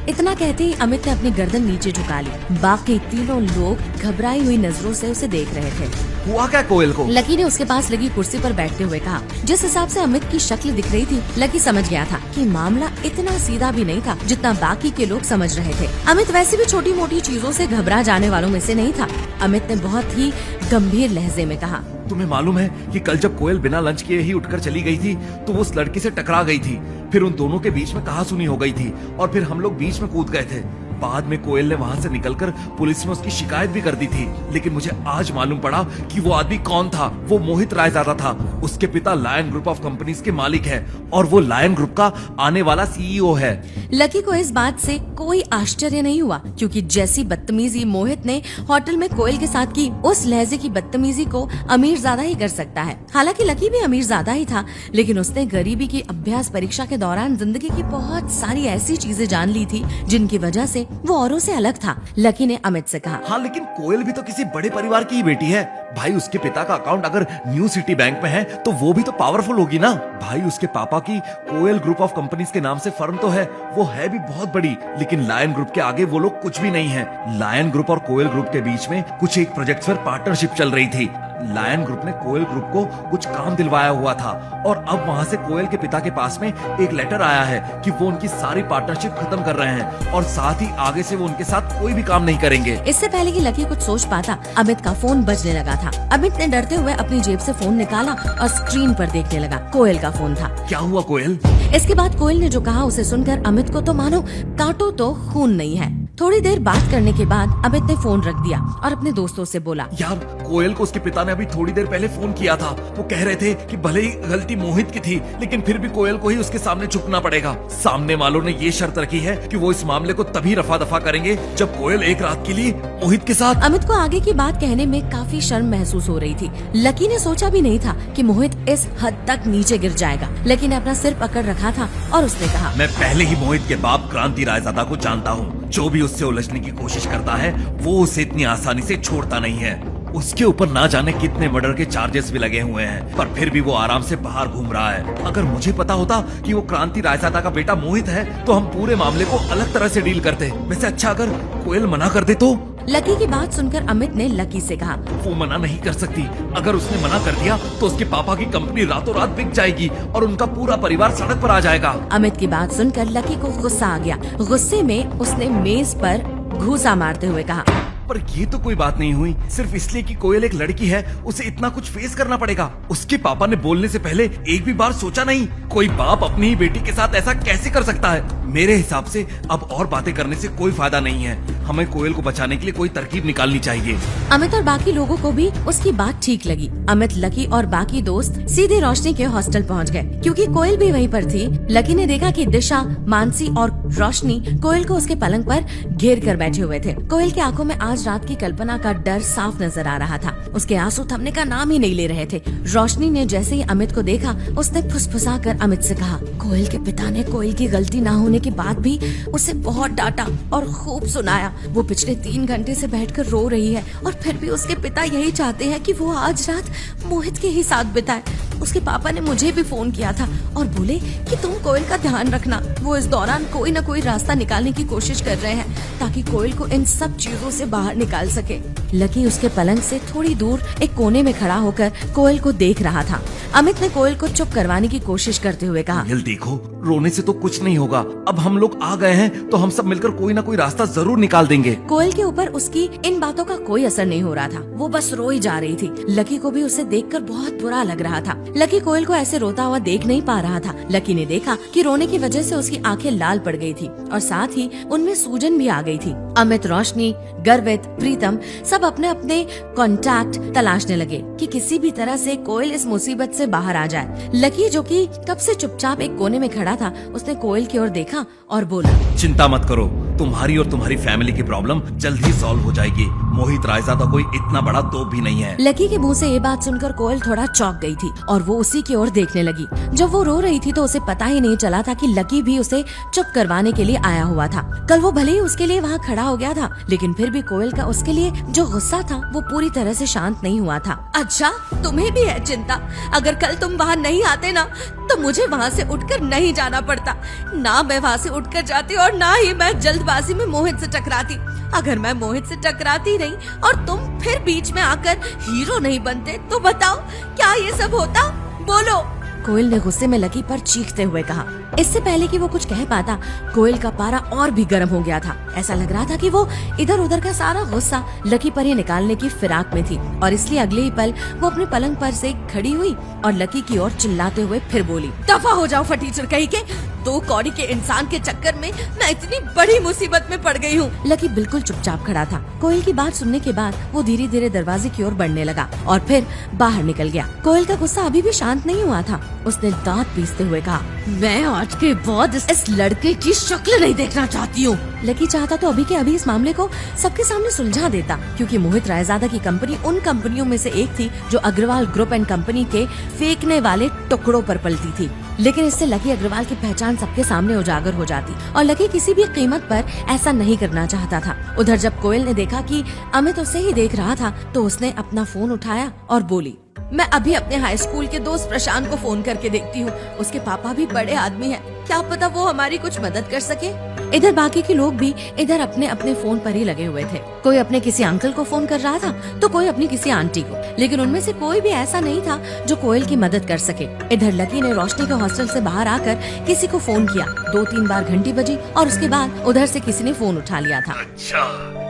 इतना कहते ही अमित ने अपनी गर्दन नीचे झुका ली। बाकी तीनों लोग घबराई हुई नजरों से उसे देख रहे थे। हुआ क्या कोयल को? लकी ने उसके पास लगी कुर्सी पर बैठते हुए कहा। जिस हिसाब से अमित की शक्ल दिख रही थी, लकी समझ गया था कि मामला इतना सीधा भी नहीं था जितना बाकी के लोग समझ रहे थे। अमित वैसे भी छोटी मोटी चीजों से घबरा जाने वालों में से नहीं था। अमित ने बहुत ही गंभीर लहजे में कहा, तुम्हें मालूम है कि कल जब कोयल बिना लंच किए ही उठकर चली गई थी तो वो उस लड़की से टकरा गई थी, फिर उन दोनों के बीच में कहासुनी हो गई थी और फिर हम लोग बीच में कूद गए थे। बाद में कोयल ने वहाँ से निकलकर पुलिस में उसकी शिकायत भी कर दी थी, लेकिन मुझे आज मालूम पड़ा कि वो आदमी कौन था। वो मोहित रायजादा था। उसके पिता लायन ग्रुप ऑफ कंपनीज के मालिक है और वो लायन ग्रुप का आने वाला सीईओ है। लकी को इस बात से कोई आश्चर्य नहीं हुआ, क्योंकि जैसी बदतमीजी मोहित ने होटल में कोयल के साथ की, उस लहजे की बदतमीजी को अमीर ज्यादा ही कर सकता है। हालांकि लकी भी अमीर ज्यादा ही था, लेकिन उसने गरीबी की अभ्यास परीक्षा के दौरान जिंदगी की बहुत सारी ऐसी चीजें जान ली थी जिनकी वजह से वो औरों से अलग था। लकी ने अमित से कहा, हाँ लेकिन कोयल भी तो किसी बड़े परिवार की ही बेटी है भाई। उसके पिता का अकाउंट अगर न्यू सिटी बैंक में है तो वो भी तो पावरफुल होगी ना भाई। उसके पापा की कोयल ग्रुप ऑफ कंपनीज के नाम से फर्म तो है, वो है भी बहुत बड़ी, लेकिन लायन ग्रुप के आगे वो लोग कुछ भी नहीं है। लायन ग्रुप और कोयल ग्रुप के बीच में कुछ एक प्रोजेक्ट पर पार्टनरशिप चल रही थी। लायन ग्रुप ने कोयल ग्रुप को कुछ काम दिलवाया हुआ था और अब वहाँ से कोयल के पिता के पास में एक लेटर आया है कि वो उनकी सारी पार्टनरशिप खत्म कर रहे हैं और साथ ही आगे से वो उनके साथ कोई भी काम नहीं करेंगे। इससे पहले कि लकी कुछ सोच पाता, अमित का फोन बजने लगा था। अमित ने डरते हुए अपनी जेब से फोन निकाला और स्क्रीन पर देखने लगा। कोयल का फोन था। क्या हुआ कोयल? इसके बाद कोयल ने जो कहा उसे सुनकर अमित को तो मानो काटो तो खून नहीं है। थोड़ी देर बात करने के बाद अमित ने फोन रख दिया और अपने दोस्तों से बोला, यार कोयल को उसके पिता ने अभी थोड़ी देर पहले फोन किया था। वो कह रहे थे कि भले ही गलती मोहित की थी, लेकिन फिर भी कोयल को ही उसके सामने झुकना पड़ेगा। सामने वालों ने ये शर्त रखी है कि वो इस मामले को तभी रफा दफा करेंगे जब कोयल एक रात के लिए मोहित के साथ। अमित को आगे की बात कहने में काफी शर्म महसूस हो रही थी। लकी ने सोचा भी नहीं था कि मोहित इस हद तक नीचे गिर जाएगा। लकी ने अपना सिर पकड़ रखा था और उसने कहा, मैं पहले ही मोहित के बाप क्रांति रायजादा को जानता हूँ। जो भी उससे उलझने की कोशिश करता है वो उसे इतनी आसानी से छोड़ता नहीं है। उसके ऊपर ना जाने कितने मर्डर के चार्जेस भी लगे हुए हैं, पर फिर भी वो आराम से बाहर घूम रहा है। अगर मुझे पता होता कि वो क्रांति रायजादा का बेटा मोहित है तो हम पूरे मामले को अलग तरह से डील करते। वैसे अच्छा अगर कोयल मना कर दे तो? लकी की बात सुनकर अमित ने लकी से कहा, वो मना नहीं कर सकती। अगर उसने मना कर दिया तो उसके पापा की कंपनी रातों रात बिक जाएगी और उनका पूरा परिवार सड़क पर आ जाएगा। अमित की बात सुनकर लकी को गुस्सा आ गया। गुस्से में उसने मेज पर घूंसा मारते हुए कहा, पर ये तो कोई बात नहीं हुई। सिर्फ इसलिए कि कोयल एक लड़की है उसे इतना कुछ फेस करना पड़ेगा। उसके पापा ने बोलने से पहले एक भी बार सोचा नहीं। कोई बाप अपनी ही बेटी के साथ ऐसा कैसे कर सकता है? मेरे हिसाब से अब और बातें करने से कोई फायदा नहीं है। हमें कोयल को बचाने के लिए कोई तरकीब निकालनी चाहिए। अमित और बाकी लोगों को भी उसकी बात ठीक लगी। अमित, लकी और बाकी दोस्त सीधे रोशनी के हॉस्टल पहुंच गए, क्योंकि कोयल भी वहीं पर थी। लकी ने देखा कि दिशा, मानसी और रोशनी कोयल को उसके पलंग पर घेर कर बैठे हुए थे। कोयल की आंखों में आज रात की कल्पना का डर साफ नजर आ रहा था। उसके आंसू थमने का नाम ही नहीं ले रहे थे। रोशनी ने जैसे ही अमित को देखा, उसने फुसफुसाकर अमित से कहा, कोयल के पिता ने कोयल की गलती ना होने के बाद भी उसे बहुत डांटा और खूब सुनाया। वो पिछले 3 घंटे से बैठकर रो रही है और फिर भी उसके पिता यही चाहते हैं कि वो आज रात मोहित के ही साथ बिताए। उसके पापा ने मुझे भी फोन किया था और बोले कि तुम कोयल का ध्यान रखना। वो इस दौरान कोई न कोई रास्ता निकालने की कोशिश कर रहे हैं ताकि कोयल को इन सब चीजों से बाहर निकाल सके। लकी उसके पलंग से थोड़ी दूर एक कोने में खड़ा होकर कोयल को देख रहा था। अमित ने कोयल को चुप करवाने की कोशिश करते हुए कहा, कोयल देखो, रोने से तो कुछ नहीं होगा। अब हम लोग आ गए हैं तो हम सब मिलकर कोई ना कोई रास्ता जरूर निकाल देंगे। कोयल के ऊपर उसकी इन बातों का कोई असर नहीं हो रहा था। वो बस रोई जा रही थी। लकी को भी उसे देखकर बहुत बुरा लग रहा था। लकी कोयल को ऐसे रोता हुआ देख नहीं पा रहा था। लकी ने देखा कि रोने की वजह से उसकी आंखें लाल पड़ गई थी और साथ ही उनमें सूजन भी आ गई थी। अमित, रोशनी, गर्वित, प्रीतम सब अपने अपने कॉन्टैक्ट तलाशने लगे कि किसी भी तरह से कोयल इस मुसीबत से बाहर आ जाए। लकी, जो कि कब से चुपचाप एक कोने में खड़ा था, उसने कोयल की ओर देखा और बोला, चिंता मत करो, तुम्हारी और तुम्हारी फैमिली की प्रॉब्लम जल्द ही सॉल्व हो जाएगी। मोहित रायजादा कोई इतना बड़ा तोप भी नहीं है। लकी के मुंह से ये बात सुनकर कोयल थोड़ा चौंक गई थी और वो उसी की ओर देखने लगी। जब वो रो रही थी तो उसे पता ही नहीं चला था कि लकी भी उसे चुप करवाने के लिए आया हुआ था। कल वो भले ही उसके लिए वहाँ खड़ा हो गया था, लेकिन फिर भी कोयल का उसके लिए जो गुस्सा था वो पूरी तरह से शांत नहीं हुआ था। अच्छा, तुम्हें भी है चिंता? अगर कल तुम वहाँ नहीं आते ना तो मुझे वहाँ से उठकर नहीं जाना पड़ता। ना मैं वहाँ से उठकर जाती और ना ही मैं जल्दबाजी में मोहित से टकराती। अगर मैं मोहित से टकराती नहीं और तुम फिर बीच में आकर हीरो नहीं बनते तो बताओ क्या ये सब होता? बोलो। कोयल ने गुस्से में लकी पर चीखते हुए कहा। इससे पहले कि वो कुछ कह पाता, कोयल का पारा और भी गर्म हो गया था। ऐसा लग रहा था कि वो इधर उधर का सारा गुस्सा लकी पर ही निकालने की फिराक में थी और इसलिए अगले ही पल वो अपने पलंग पर से खड़ी हुई और लकी की ओर चिल्लाते हुए फिर बोली, दफा हो जाओ फटीचर कहीं के। 2 कौड़ी के इंसान के चक्कर में मैं इतनी बड़ी मुसीबत में पड़ गई हूँ। लकी बिल्कुल चुपचाप खड़ा था। कोयल की बात सुनने के बाद वो धीरे धीरे दरवाजे की ओर बढ़ने लगा और फिर बाहर निकल गया। कोयल का गुस्सा अभी भी शांत नहीं हुआ था। उसने दांत पीसते हुए कहा, मैं आज के बाद इस लड़के की शक्ल नहीं देखना चाहती हूँ। लकी चाहता तो अभी के अभी इस मामले को सबके सामने सुलझा देता, क्योंकि मोहित रायजादा की कंपनी उन कंपनियों में से एक थी जो अग्रवाल ग्रुप एंड कंपनी के फेंकने वाले टुकड़ों पर पलती थी। लेकिन इससे लकी अग्रवाल की पहचान सबके सामने उजागर हो जाती और लकी किसी भी कीमत पर ऐसा नहीं करना चाहता था। उधर जब कोयल ने देखा कि अमित उसे ही देख रहा था तो उसने अपना फोन उठाया और बोली, मैं अभी अपने हाई स्कूल के दोस्त प्रशांत को फोन करके देखती हूँ। उसके पापा भी बड़े आदमी हैं, क्या पता वो हमारी कुछ मदद कर सके। इधर बाकी के लोग भी इधर अपने अपने फोन पर ही लगे हुए थे। कोई अपने किसी अंकल को फोन कर रहा था तो कोई अपनी किसी आंटी को, लेकिन उनमें से कोई भी ऐसा नहीं था जो कोयल की मदद कर सके। इधर लकी ने रोशनी के हॉस्टल से बाहर आकर किसी को फोन किया। 2-3 बार घंटी बजी और उसके बाद उधर से किसी ने फोन उठा लिया था। अच्छा,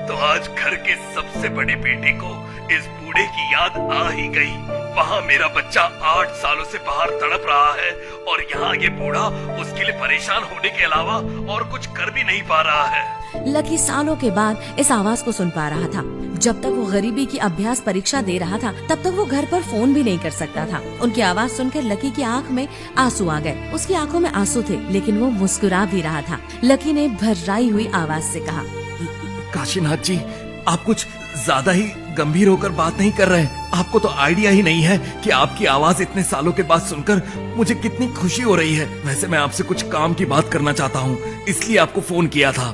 तो आज घर के सबसे बड़े बेटे को इस बूढ़े की याद आ ही गई। वहाँ मेरा बच्चा 8 सालों से बाहर तड़प रहा है और यहाँ ये बूढ़ा उसके लिए परेशान होने के अलावा और कुछ कर भी नहीं पा रहा है। लकी सालों के बाद इस आवाज को सुन पा रहा था। जब तक वो गरीबी की अभ्यास परीक्षा दे रहा था तब तक वो घर पर फोन भी नहीं कर सकता था। उनकी आवाज सुनकर लकी की आंख में आंसू आ गए। उसकी आंखों में आंसू थे लेकिन वो मुस्कुरा भी रहा था। लकी ने भर्राई हुई आवाज से कहा, काशीनाथ जी, आप कुछ ज्यादा ही गंभीर होकर बात नहीं कर रहे। आपको तो आइडिया ही नहीं है कि आपकी आवाज इतने सालों के बाद सुनकर मुझे कितनी खुशी हो रही है। वैसे मैं आपसे कुछ काम की बात करना चाहता हूँ, इसलिए आपको फोन किया था।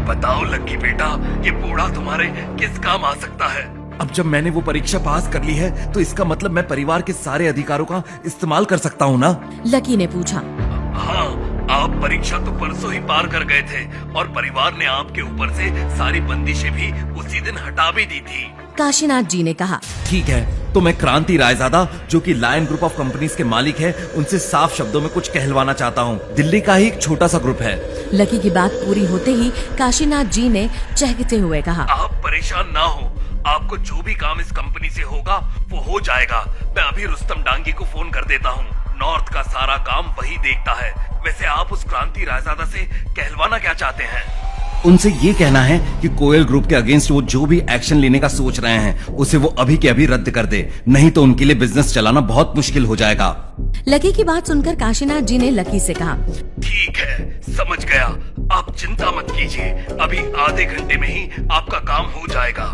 बताओ लकी बेटा, ये बूढ़ा तुम्हारे किस काम आ सकता है? अब जब मैंने वो परीक्षा पास कर ली है तो इसका मतलब मैं परिवार के सारे अधिकारों का इस्तेमाल कर सकता हूँ ना? लकी ने पूछा। हाँ, आप परीक्षा तो परसों ही पार कर गए थे और परिवार ने आपके ऊपर से सारी बंदिशें भी उसी दिन हटा भी दी थी। काशीनाथ जी ने कहा। ठीक है, तो मैं क्रांति रायजादा, जो कि लायन ग्रुप ऑफ कंपनीज के मालिक है, उनसे साफ शब्दों में कुछ कहलवाना चाहता हूँ। दिल्ली का ही एक छोटा सा ग्रुप है। लकी की बात पूरी होते ही काशीनाथ जी ने चहकते हुए कहा, आप परेशान ना हो, आपको जो भी काम इस कंपनी से होगा वो हो जाएगा। मैं अभी रुस्तम डांगी को फोन कर देता हूँ। नॉर्थ का सारा काम वही देखता है। वैसे आप उस क्रांति रायजादा से कहलवाना क्या चाहते हैं? उनसे ये कहना है कि कोयल ग्रुप के अगेंस्ट वो जो भी एक्शन लेने का सोच रहे हैं उसे वो अभी के अभी रद्द कर दे, नहीं तो उनके लिए बिजनेस चलाना बहुत मुश्किल हो जाएगा। लकी की बात सुनकर काशीनाथ जी ने लकी से कहा, ठीक है, समझ गया, आप चिंता मत कीजिए, अभी आधे घंटे में ही आपका काम हो जाएगा।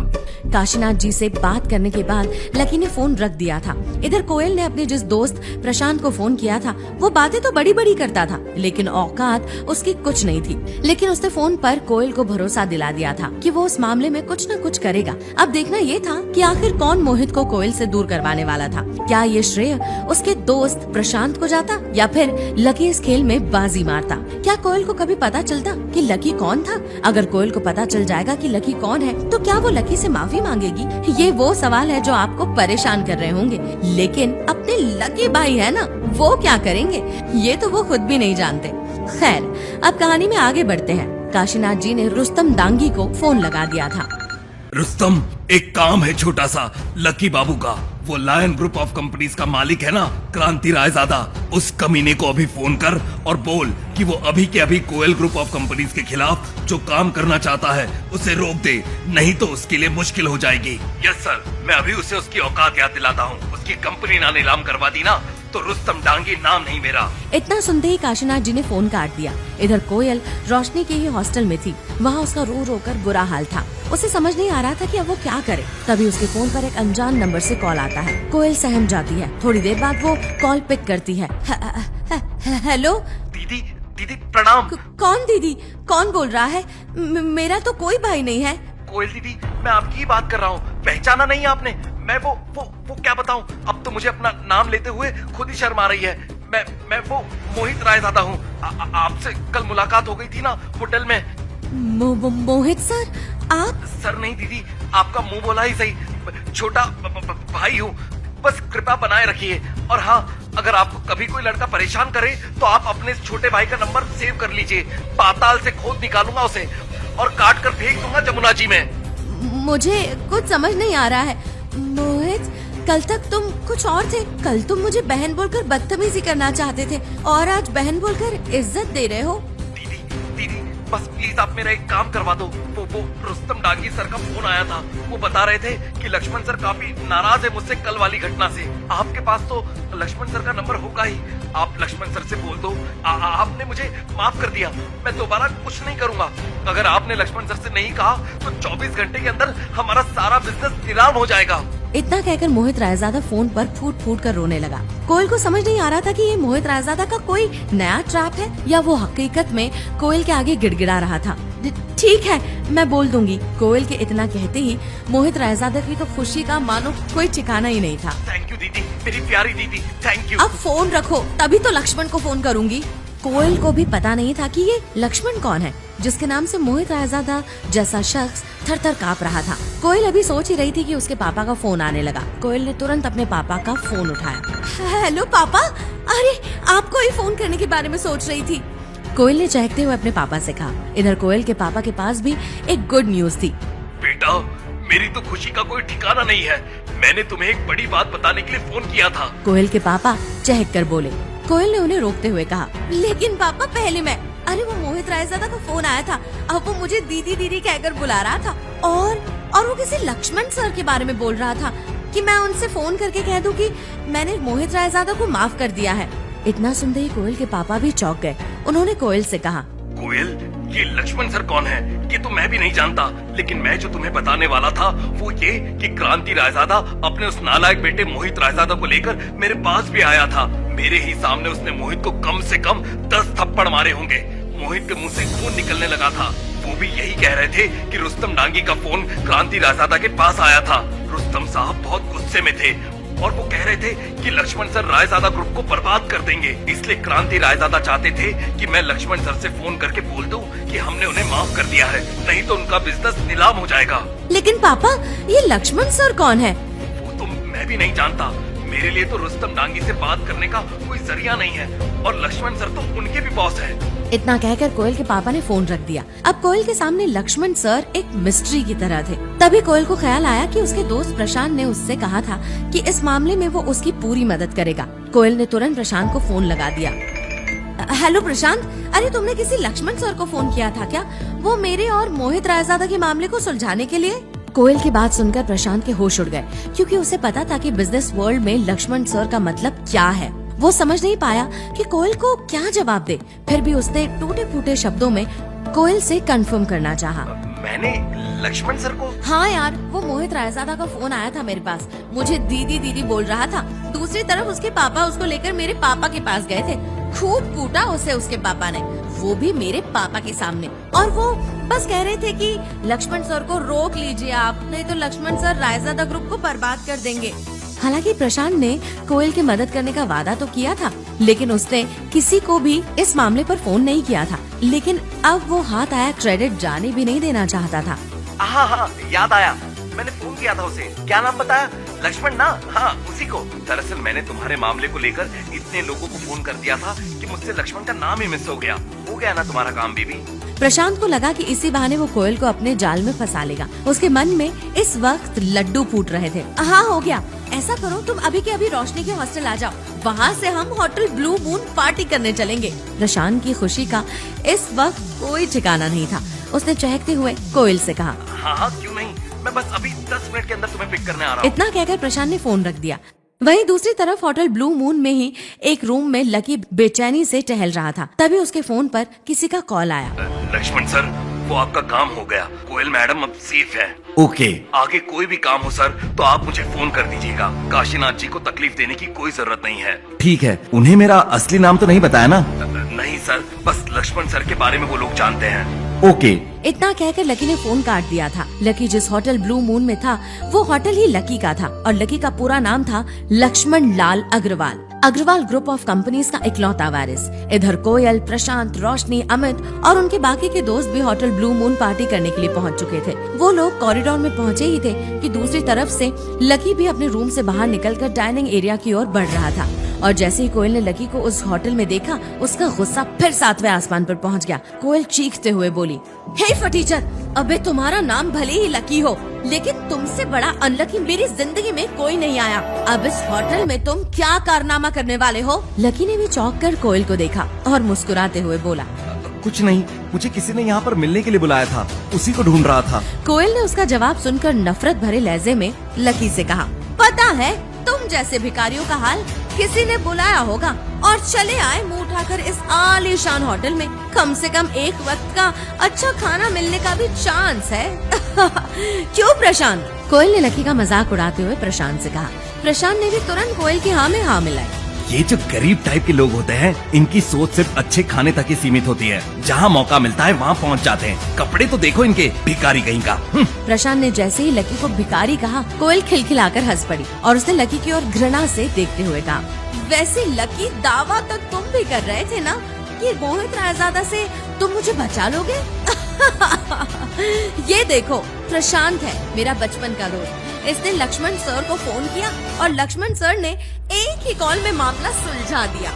काशीनाथ जी से बात करने के बाद लकी ने फोन रख दिया था। इधर कोयल ने अपने जिस दोस्त प्रशांत को फोन किया था वो बातें तो बड़ी बड़ी करता था लेकिन औकात उसकी कुछ नहीं थी। लेकिन उसने फोन पर कोयल को भरोसा दिला दिया था कि वो उस मामले में कुछ न कुछ करेगा। अब देखना ये था कि आखिर कौन मोहित को कोयल से दूर करवाने वाला था। क्या ये श्रेय उसके दोस्त प्रशांत को जाता या फिर लकी इस खेल में बाजी बाजी मारता। क्या कोयल को कभी पता चलता कि लकी कौन था? अगर कोयल को पता चल जाएगा कि लकी कौन है तो क्या वो लकी से माफी मांगेगी? ये वो सवाल है जो आपको परेशान कर रहे होंगे। लेकिन अपने लकी भाई है ना, वो क्या करेंगे ये तो वो खुद भी नहीं जानते। खैर, अब कहानी में आगे बढ़ते हैं। काशीनाथ जी ने रुस्तम डांगी को फोन लगा दिया था। रुस्तम, एक काम है छोटा सा लकी बाबू का। वो लायन ग्रुप ऑफ कंपनीज का मालिक है ना, क्रांति रायजादा, उस कमीने को अभी फोन कर और बोल कि वो अभी के अभी कोयल ग्रुप ऑफ कंपनीज के खिलाफ जो काम करना चाहता है उसे रोक दे, नहीं तो उसके लिए मुश्किल हो जाएगी। यस सर, मैं अभी उसे उसकी औकात याद दिलाता हूँ। उसकी कंपनी ना नीलाम करवा दी ना तो रुस्तम डांगी नाम नहीं मेरा। इतना सुनते ही काशीनाथ जी ने फोन काट दिया। इधर कोयल रोशनी के ही हॉस्टल में थी। वहाँ उसका रो रो कर बुरा हाल था। उसे समझ नहीं आ रहा था कि अब वो क्या करे। तभी उसके फोन पर एक अनजान नंबर से कॉल आता है। कोयल सहम जाती है। थोड़ी देर बाद वो कॉल पिक करती है। हेलो दीदी, दीदी प्रणाम। कौन दीदी? कौन बोल रहा है? मेरा तो कोई भाई नहीं है। कोयल दीदी, मैं आपकी ही बात कर रहा हूँ। पहचाना नहीं आपने? मैं वो क्या बताऊँ, अब तो मुझे अपना नाम लेते हुए खुद ही शर्म आ रही है। मैं वो मोहित रायजादा हूँ। आपसे कल मुलाकात हो गई थी ना होटल में। मोहित सर? आप? सर नहीं दीदी, आपका मुंह बोला ही सही। छोटा भाई हूँ, बस कृपा बनाए रखिए। और हाँ, अगर आपको कभी कोई लड़का परेशान करे तो आप अपने छोटे भाई का नंबर सेव कर लीजिए। पाताल से खोद निकालूंगा उसे और काट कर फेंक दूंगा जमुना जी में। मुझे कुछ समझ नहीं आ रहा है। मोहित, कल तक तुम कुछ और थे। कल तुम मुझे बहन बोलकर बदतमीजी करना चाहते थे और आज बहन बोलकर इज्जत दे रहे हो। दीदी, बस प्लीज आप मेरा एक काम करवा दो। वो रुस्तम डांगी सर का फोन आया था। वो बता रहे थे कि लक्ष्मण सर काफी नाराज है मुझसे कल वाली घटना से। आपके पास तो लक्ष्मण सर का नंबर होगा ही। आप लक्ष्मण सर से बोल दो आपने मुझे माफ कर दिया, मैं दोबारा कुछ नहीं करूंगा। अगर आपने लक्ष्मण सर से नहीं कहा तो 24 घंटे के अंदर हमारा सारा बिजनेस नीलाम हो जाएगा। इतना कहकर मोहित रायजादा फोन पर फूट फूट कर रोने लगा। कोयल को समझ नहीं आ रहा था कि ये मोहित रायजादा का कोई नया ट्रैप है या वो हकीकत में कोयल के आगे गिड़गिड़ा रहा था। ठीक है, मैं बोल दूंगी। कोयल के इतना कहते ही मोहित रायजादा की तो खुशी का मानो कोई ठिकाना ही नहीं था। थैंक यू दीदी, मेरी प्यारी दीदी, थैंक यू। अब फोन रखो, तभी तो लक्ष्मण को फोन करूंगी। कोयल को भी पता नहीं था कि ये लक्ष्मण कौन है, जिसके नाम से मोहित रायजादा जैसा शख्स थर थर काँप रहा था। कोयल अभी सोच ही रही थी कि उसके पापा का फोन आने लगा। कोयल ने तुरंत अपने पापा का फोन उठाया। हेलो पापा, अरे आपको ही फोन करने के बारे में सोच रही थी, कोयल ने चहकते हुए अपने पापा से कहा। इधर कोयल के पापा के पास भी एक गुड न्यूज थी। बेटा, मेरी तो खुशी का कोई ठिकाना नहीं है। मैंने तुम्हें एक बड़ी बात बताने के लिए फोन किया था। कोयल के पापा चहक कर बोले। कोयल ने उन्हें रोकते हुए कहा, लेकिन पापा पहले मैं। अरे वो मोहित रायजादा का फोन आया था। अब वो मुझे दीदी दीदी कहकर बुला रहा था और वो किसी लक्ष्मण सर के बारे में बोल रहा था कि मैं उनसे फोन करके कह दूं कि मैंने मोहित रायजादा को माफ कर दिया है। इतना सुनते ही कोयल के पापा भी चौंक गए। उन्होंने कोयल से कहा, कोयल, ये लक्ष्मण सर कौन है ये तो मैं भी नहीं जानता, लेकिन मैं जो तुम्हें बताने वाला था वो ये कि क्रांति रायजादा अपने उस नालायक बेटे मोहित रायजादा को लेकर मेरे पास भी आया था। मेरे ही सामने उसने मोहित को कम से कम 10 थप्पड़ मारे होंगे। मोहित के मुंह से खून निकलने लगा था। वो भी यही कह रहे थे कि रुस्तम डांगी का फोन क्रांति रायजादा के पास आया था। रुस्तम साहब बहुत गुस्से में थे और वो कह रहे थे कि लक्ष्मण सर रायजादा ग्रुप को बर्बाद कर देंगे। इसलिए क्रांति रायजादा चाहते थे कि मैं लक्ष्मण सर से फोन करके बोल दूं कि हमने उन्हें माफ कर दिया है, नहीं तो उनका बिजनेस नीलाम हो जाएगा। लेकिन पापा, ये लक्ष्मण सर कौन है? वो तो मैं भी नहीं जानता। मेरे लिए तो रुस्तम डांगी से बात करने का कोई जरिया नहीं है और लक्ष्मण सर तो उनके भी बॉस है। इतना कहकर कोयल के पापा ने फोन रख दिया। अब कोयल के सामने लक्ष्मण सर एक मिस्ट्री की तरह थे। तभी कोयल को ख्याल आया कि उसके दोस्त प्रशांत ने उससे कहा था कि इस मामले में वो उसकी पूरी मदद करेगा। कोयल ने तुरंत प्रशांत को फोन लगा दिया। हेलो प्रशांत, अरे तुमने किसी लक्ष्मण सर को फोन किया था क्या? वो मेरे और मोहित रायजादा के मामले को सुलझाने के लिए? कोयल की बात सुनकर प्रशांत के होश उड़ गए, क्योंकि उसे पता था कि बिजनेस वर्ल्ड में लक्ष्मण सर का मतलब क्या है। वो समझ नहीं पाया कि कोयल को क्या जवाब दे। फिर भी उसने टूटे फूटे शब्दों में कोयल से कंफर्म करना चाहा। मैंने लक्ष्मण सर को? हाँ यार, वो मोहित रायजादा का फोन आया था मेरे पास। मुझे दीदी दीदी बोल रहा था। दूसरी तरफ उसके पापा उसको लेकर मेरे पापा के पास गए थे। खूब कूटा उसे उसके पापा ने, वो भी मेरे पापा के सामने। और वो बस कह रहे थे कि लक्ष्मण सर को रोक लीजिए आप, नहीं तो लक्ष्मण सर रायजादा ग्रुप को बर्बाद कर देंगे। हालांकि प्रशांत ने कोयल की मदद करने का वादा तो किया था, लेकिन उसने किसी को भी इस मामले पर फोन नहीं किया था। लेकिन अब वो हाथ आया क्रेडिट जाने भी नहीं देना चाहता था। हाँ, याद आया, मैंने फोन किया था उसे। क्या नाम बताया? लक्ष्मण ना? हाँ, उसी को। दरअसल मैंने तुम्हारे मामले को लेकर इतने लोगों को फोन कर दिया था कि मुझसे लक्ष्मण का नाम ही मिस हो गया। हो गया ना तुम्हारा काम बीबी? प्रशांत को लगा कि इसी बहाने वो कोयल को अपने जाल में फंसा लेगा। उसके मन में इस वक्त लड्डू फूट रहे थे। हाँ, हो गया। ऐसा करो, तुम अभी के अभी रोशनी के हॉस्टल आ जाओ, वहाँ से हम होटल ब्लू मून पार्टी करने चलेंगे। प्रशांत की खुशी का इस वक्त कोई ठिकाना नहीं था। उसने चहकते हुए कोयल से कहा, हाँ, क्यों नहीं, मैं बस अभी 10 मिनट के अंदर तुम्हें पिक करने आ रहा हूँ। इतना कहकर प्रशांत ने फोन रख दिया। वहीं दूसरी तरफ होटल ब्लू मून में ही एक रूम में लकी बेचैनी से टहल रहा था। तभी उसके फोन पर किसी का कॉल आया। लक्ष्मण सर, वो आपका काम हो गया। कोयल मैडम अब सेफ है। ओके। आगे कोई भी काम हो सर तो आप मुझे फोन कर दीजिएगा। काशीनाथ जी को तकलीफ देने की कोई जरूरत नहीं है। ठीक है। उन्हें मेरा असली नाम तो नहीं बताया ना? नहीं सर, बस लक्ष्मण सर के बारे में वो लोग जानते हैं। ओके। इतना कहकर लकी ने फोन काट दिया था। लकी जिस होटल ब्लू मून में था वो होटल ही लकी का था और लकी का पूरा नाम था Lakshman Lal Agarwal. Agarwal group of companies का इकलौता वारिस। इधर कोयल, प्रशांत, रोशनी, अमित और उनके बाकी के दोस्त भी होटल ब्लू मून पार्टी करने के लिए पहुंच चुके थे। वो लोग कॉरिडोर में पहुंचे ही थे कि दूसरी तरफ से लकी भी अपने रूम से बाहर निकलकर डाइनिंग एरिया की ओर बढ़ रहा था। और जैसे ही कोयल ने लकी को उस होटल में देखा, उसका गुस्सा फिर 7वें आसमान पर पहुंच गया। कोयल चीखते हुए बोली, हे फटीचर, अबे तुम्हारा नाम भले ही लकी हो, लेकिन तुमसे बड़ा अनलकी मेरी जिंदगी में कोई नहीं आया। अब इस होटल में तुम क्या कारनामा करने वाले हो? लकी ने भी चौंक कर कोयल को देखा और मुस्कुराते हुए बोला, कुछ नहीं, मुझे किसी ने यहाँ पर मिलने के लिए बुलाया था, उसी को ढूंढ रहा था। कोयल ने उसका जवाब सुनकर नफरत भरे लहजे में लकी से कहा, पता है तुम जैसे भिखारियों का हाल किसी ने बुलाया होगा और चले आए मुंह उठाकर इस आलीशान होटल में। कम से कम एक वक्त का अच्छा खाना मिलने का भी चांस है। क्यों प्रशांत? कोयल ने लकी का मजाक उड़ाते हुए प्रशांत से कहा। प्रशांत ने भी तुरंत कोयल की हाँ में हाँ मिलाई। ये जो गरीब टाइप के लोग होते हैं, इनकी सोच सिर्फ अच्छे खाने तक ही सीमित होती है। जहाँ मौका मिलता है वहाँ पहुँच जाते हैं। कपड़े तो देखो इनके, भिखारी कहीं का। प्रशांत ने जैसे ही लकी को भिखारी कहा, कोयल खिलखिलाकर हंस पड़ी और उसने लकी की ओर घृणा से देखते हुए कहा, वैसे लकी, दावा तो तुम भी कर रहे थे ना कि मोहित रायजादा से तुम मुझे बचा लोगे? ये देखो, प्रशांत है मेरा बचपन का दोस्त। इसने लक्ष्मण सर को फोन किया और लक्ष्मण सर ने एक ही कॉल में मामला सुलझा दिया।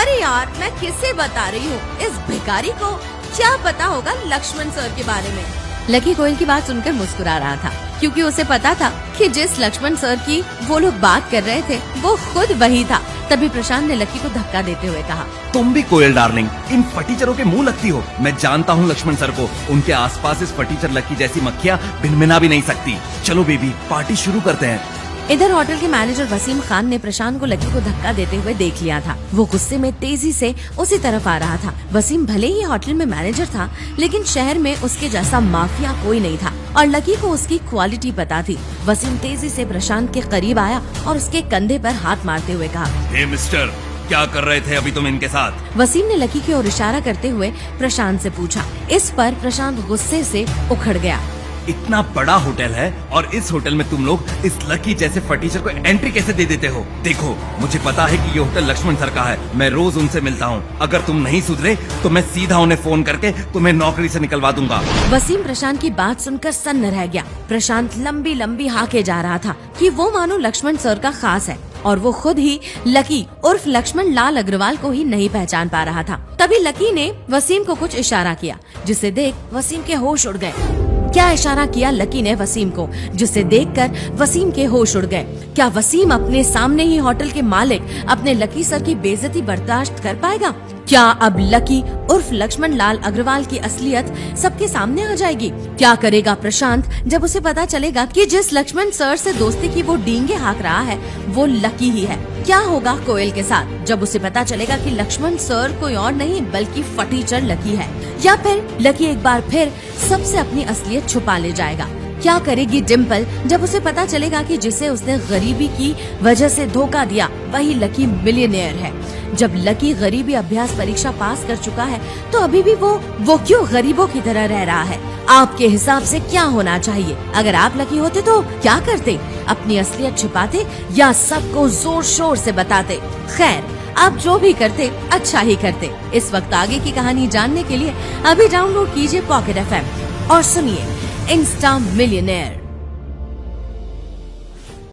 अरे यार, मैं किसे बता रही हूँ, इस भिखारी को क्या पता होगा लक्ष्मण सर के बारे में। लकी कोयल की बात सुनकर मुस्कुरा रहा था, क्योंकि उसे पता था कि जिस लक्ष्मण सर की वो लोग बात कर रहे थे वो खुद वही था। तभी प्रशांत ने लकी को धक्का देते हुए कहा, तुम भी कोयल डार्लिंग इन फटीचरों के मुंह लगती हो। मैं जानता हूँ लक्ष्मण सर को, उनके आसपास इस फटीचर लकी जैसी मक्खियाँ भिनभिना भी नहीं सकती। चलो बेबी, पार्टी शुरू करते हैं। इधर होटल के मैनेजर वसीम खान ने प्रशांत को लकी को धक्का देते हुए देख लिया था। वो गुस्से में तेजी से उसी तरफ आ रहा था। वसीम भले ही होटल में मैनेजर था, लेकिन शहर में उसके जैसा माफिया कोई नहीं था और लकी को उसकी क्वालिटी पता थी। वसीम तेजी से प्रशांत के करीब आया और उसके कंधे पर हाथ मारते हुए कहा, हे मिस्टर, क्या कर रहे थे अभी तुम इनके साथ? वसीम ने लकी की ओर इशारा करते हुए प्रशांत से पूछा। इस पर प्रशांत गुस्से से उखड़ गया। इतना बड़ा होटल है और इस होटल में तुम लोग इस लकी जैसे फटीचर को एंट्री कैसे दे देते हो? देखो, मुझे पता है कि ये होटल लक्ष्मण सर का है, मैं रोज उनसे मिलता हूँ। अगर तुम नहीं सुधरे तो मैं सीधा उन्हें फोन करके तुम्हें नौकरी से निकलवा दूंगा। वसीम प्रशांत की बात सुनकर सन्न रह गया। प्रशांत लंबी लंबी हाके जा रहा था कि वो मानो लक्ष्मण सर का खास है और वो खुद ही लकी उर्फ लक्ष्मण लाल अग्रवाल को ही नहीं पहचान पा रहा था। तभी लकी ने वसीम को कुछ इशारा किया, जिसे देख वसीम के होश उड़ गए। क्या इशारा किया लकी ने वसीम को, जिसे देखकर वसीम के होश उड़ गए? क्या वसीम अपने सामने ही होटल के मालिक अपने लकी सर की बेइज्जती बर्दाश्त कर पाएगा? क्या अब लकी उर्फ लक्ष्मण लाल अग्रवाल की असलियत सबके सामने आ जाएगी? क्या करेगा प्रशांत जब उसे पता चलेगा कि जिस लक्ष्मण सर से दोस्ती की वो डींगे हाँक रहा है वो लकी ही है? क्या होगा कोयल के साथ जब उसे पता चलेगा कि लक्ष्मण सर कोई और नहीं बल्कि फटीचर लकी है? या फिर लकी एक बार फिर सबसे अपनी असलियत छुपा ले जाएगा? क्या करेगी डिम्पल जब उसे पता चलेगा कि जिसे उसने गरीबी की वजह से धोखा दिया वही लकी मिलियनेयर है। जब लकी गरीबी अभ्यास परीक्षा पास कर चुका है तो अभी भी वो क्यों गरीबों की तरह रह रहा है? आपके हिसाब से क्या होना चाहिए? अगर आप लकी होते तो क्या करते? अपनी असलियत छिपाते या सबको जोर शोर से बताते? खैर, आप जो भी करते अच्छा ही करते। इस वक्त आगे की कहानी जानने के लिए अभी डाउनलोड कीजिए पॉकेट FM और सुनिए इंस्टा मिलियनेयर।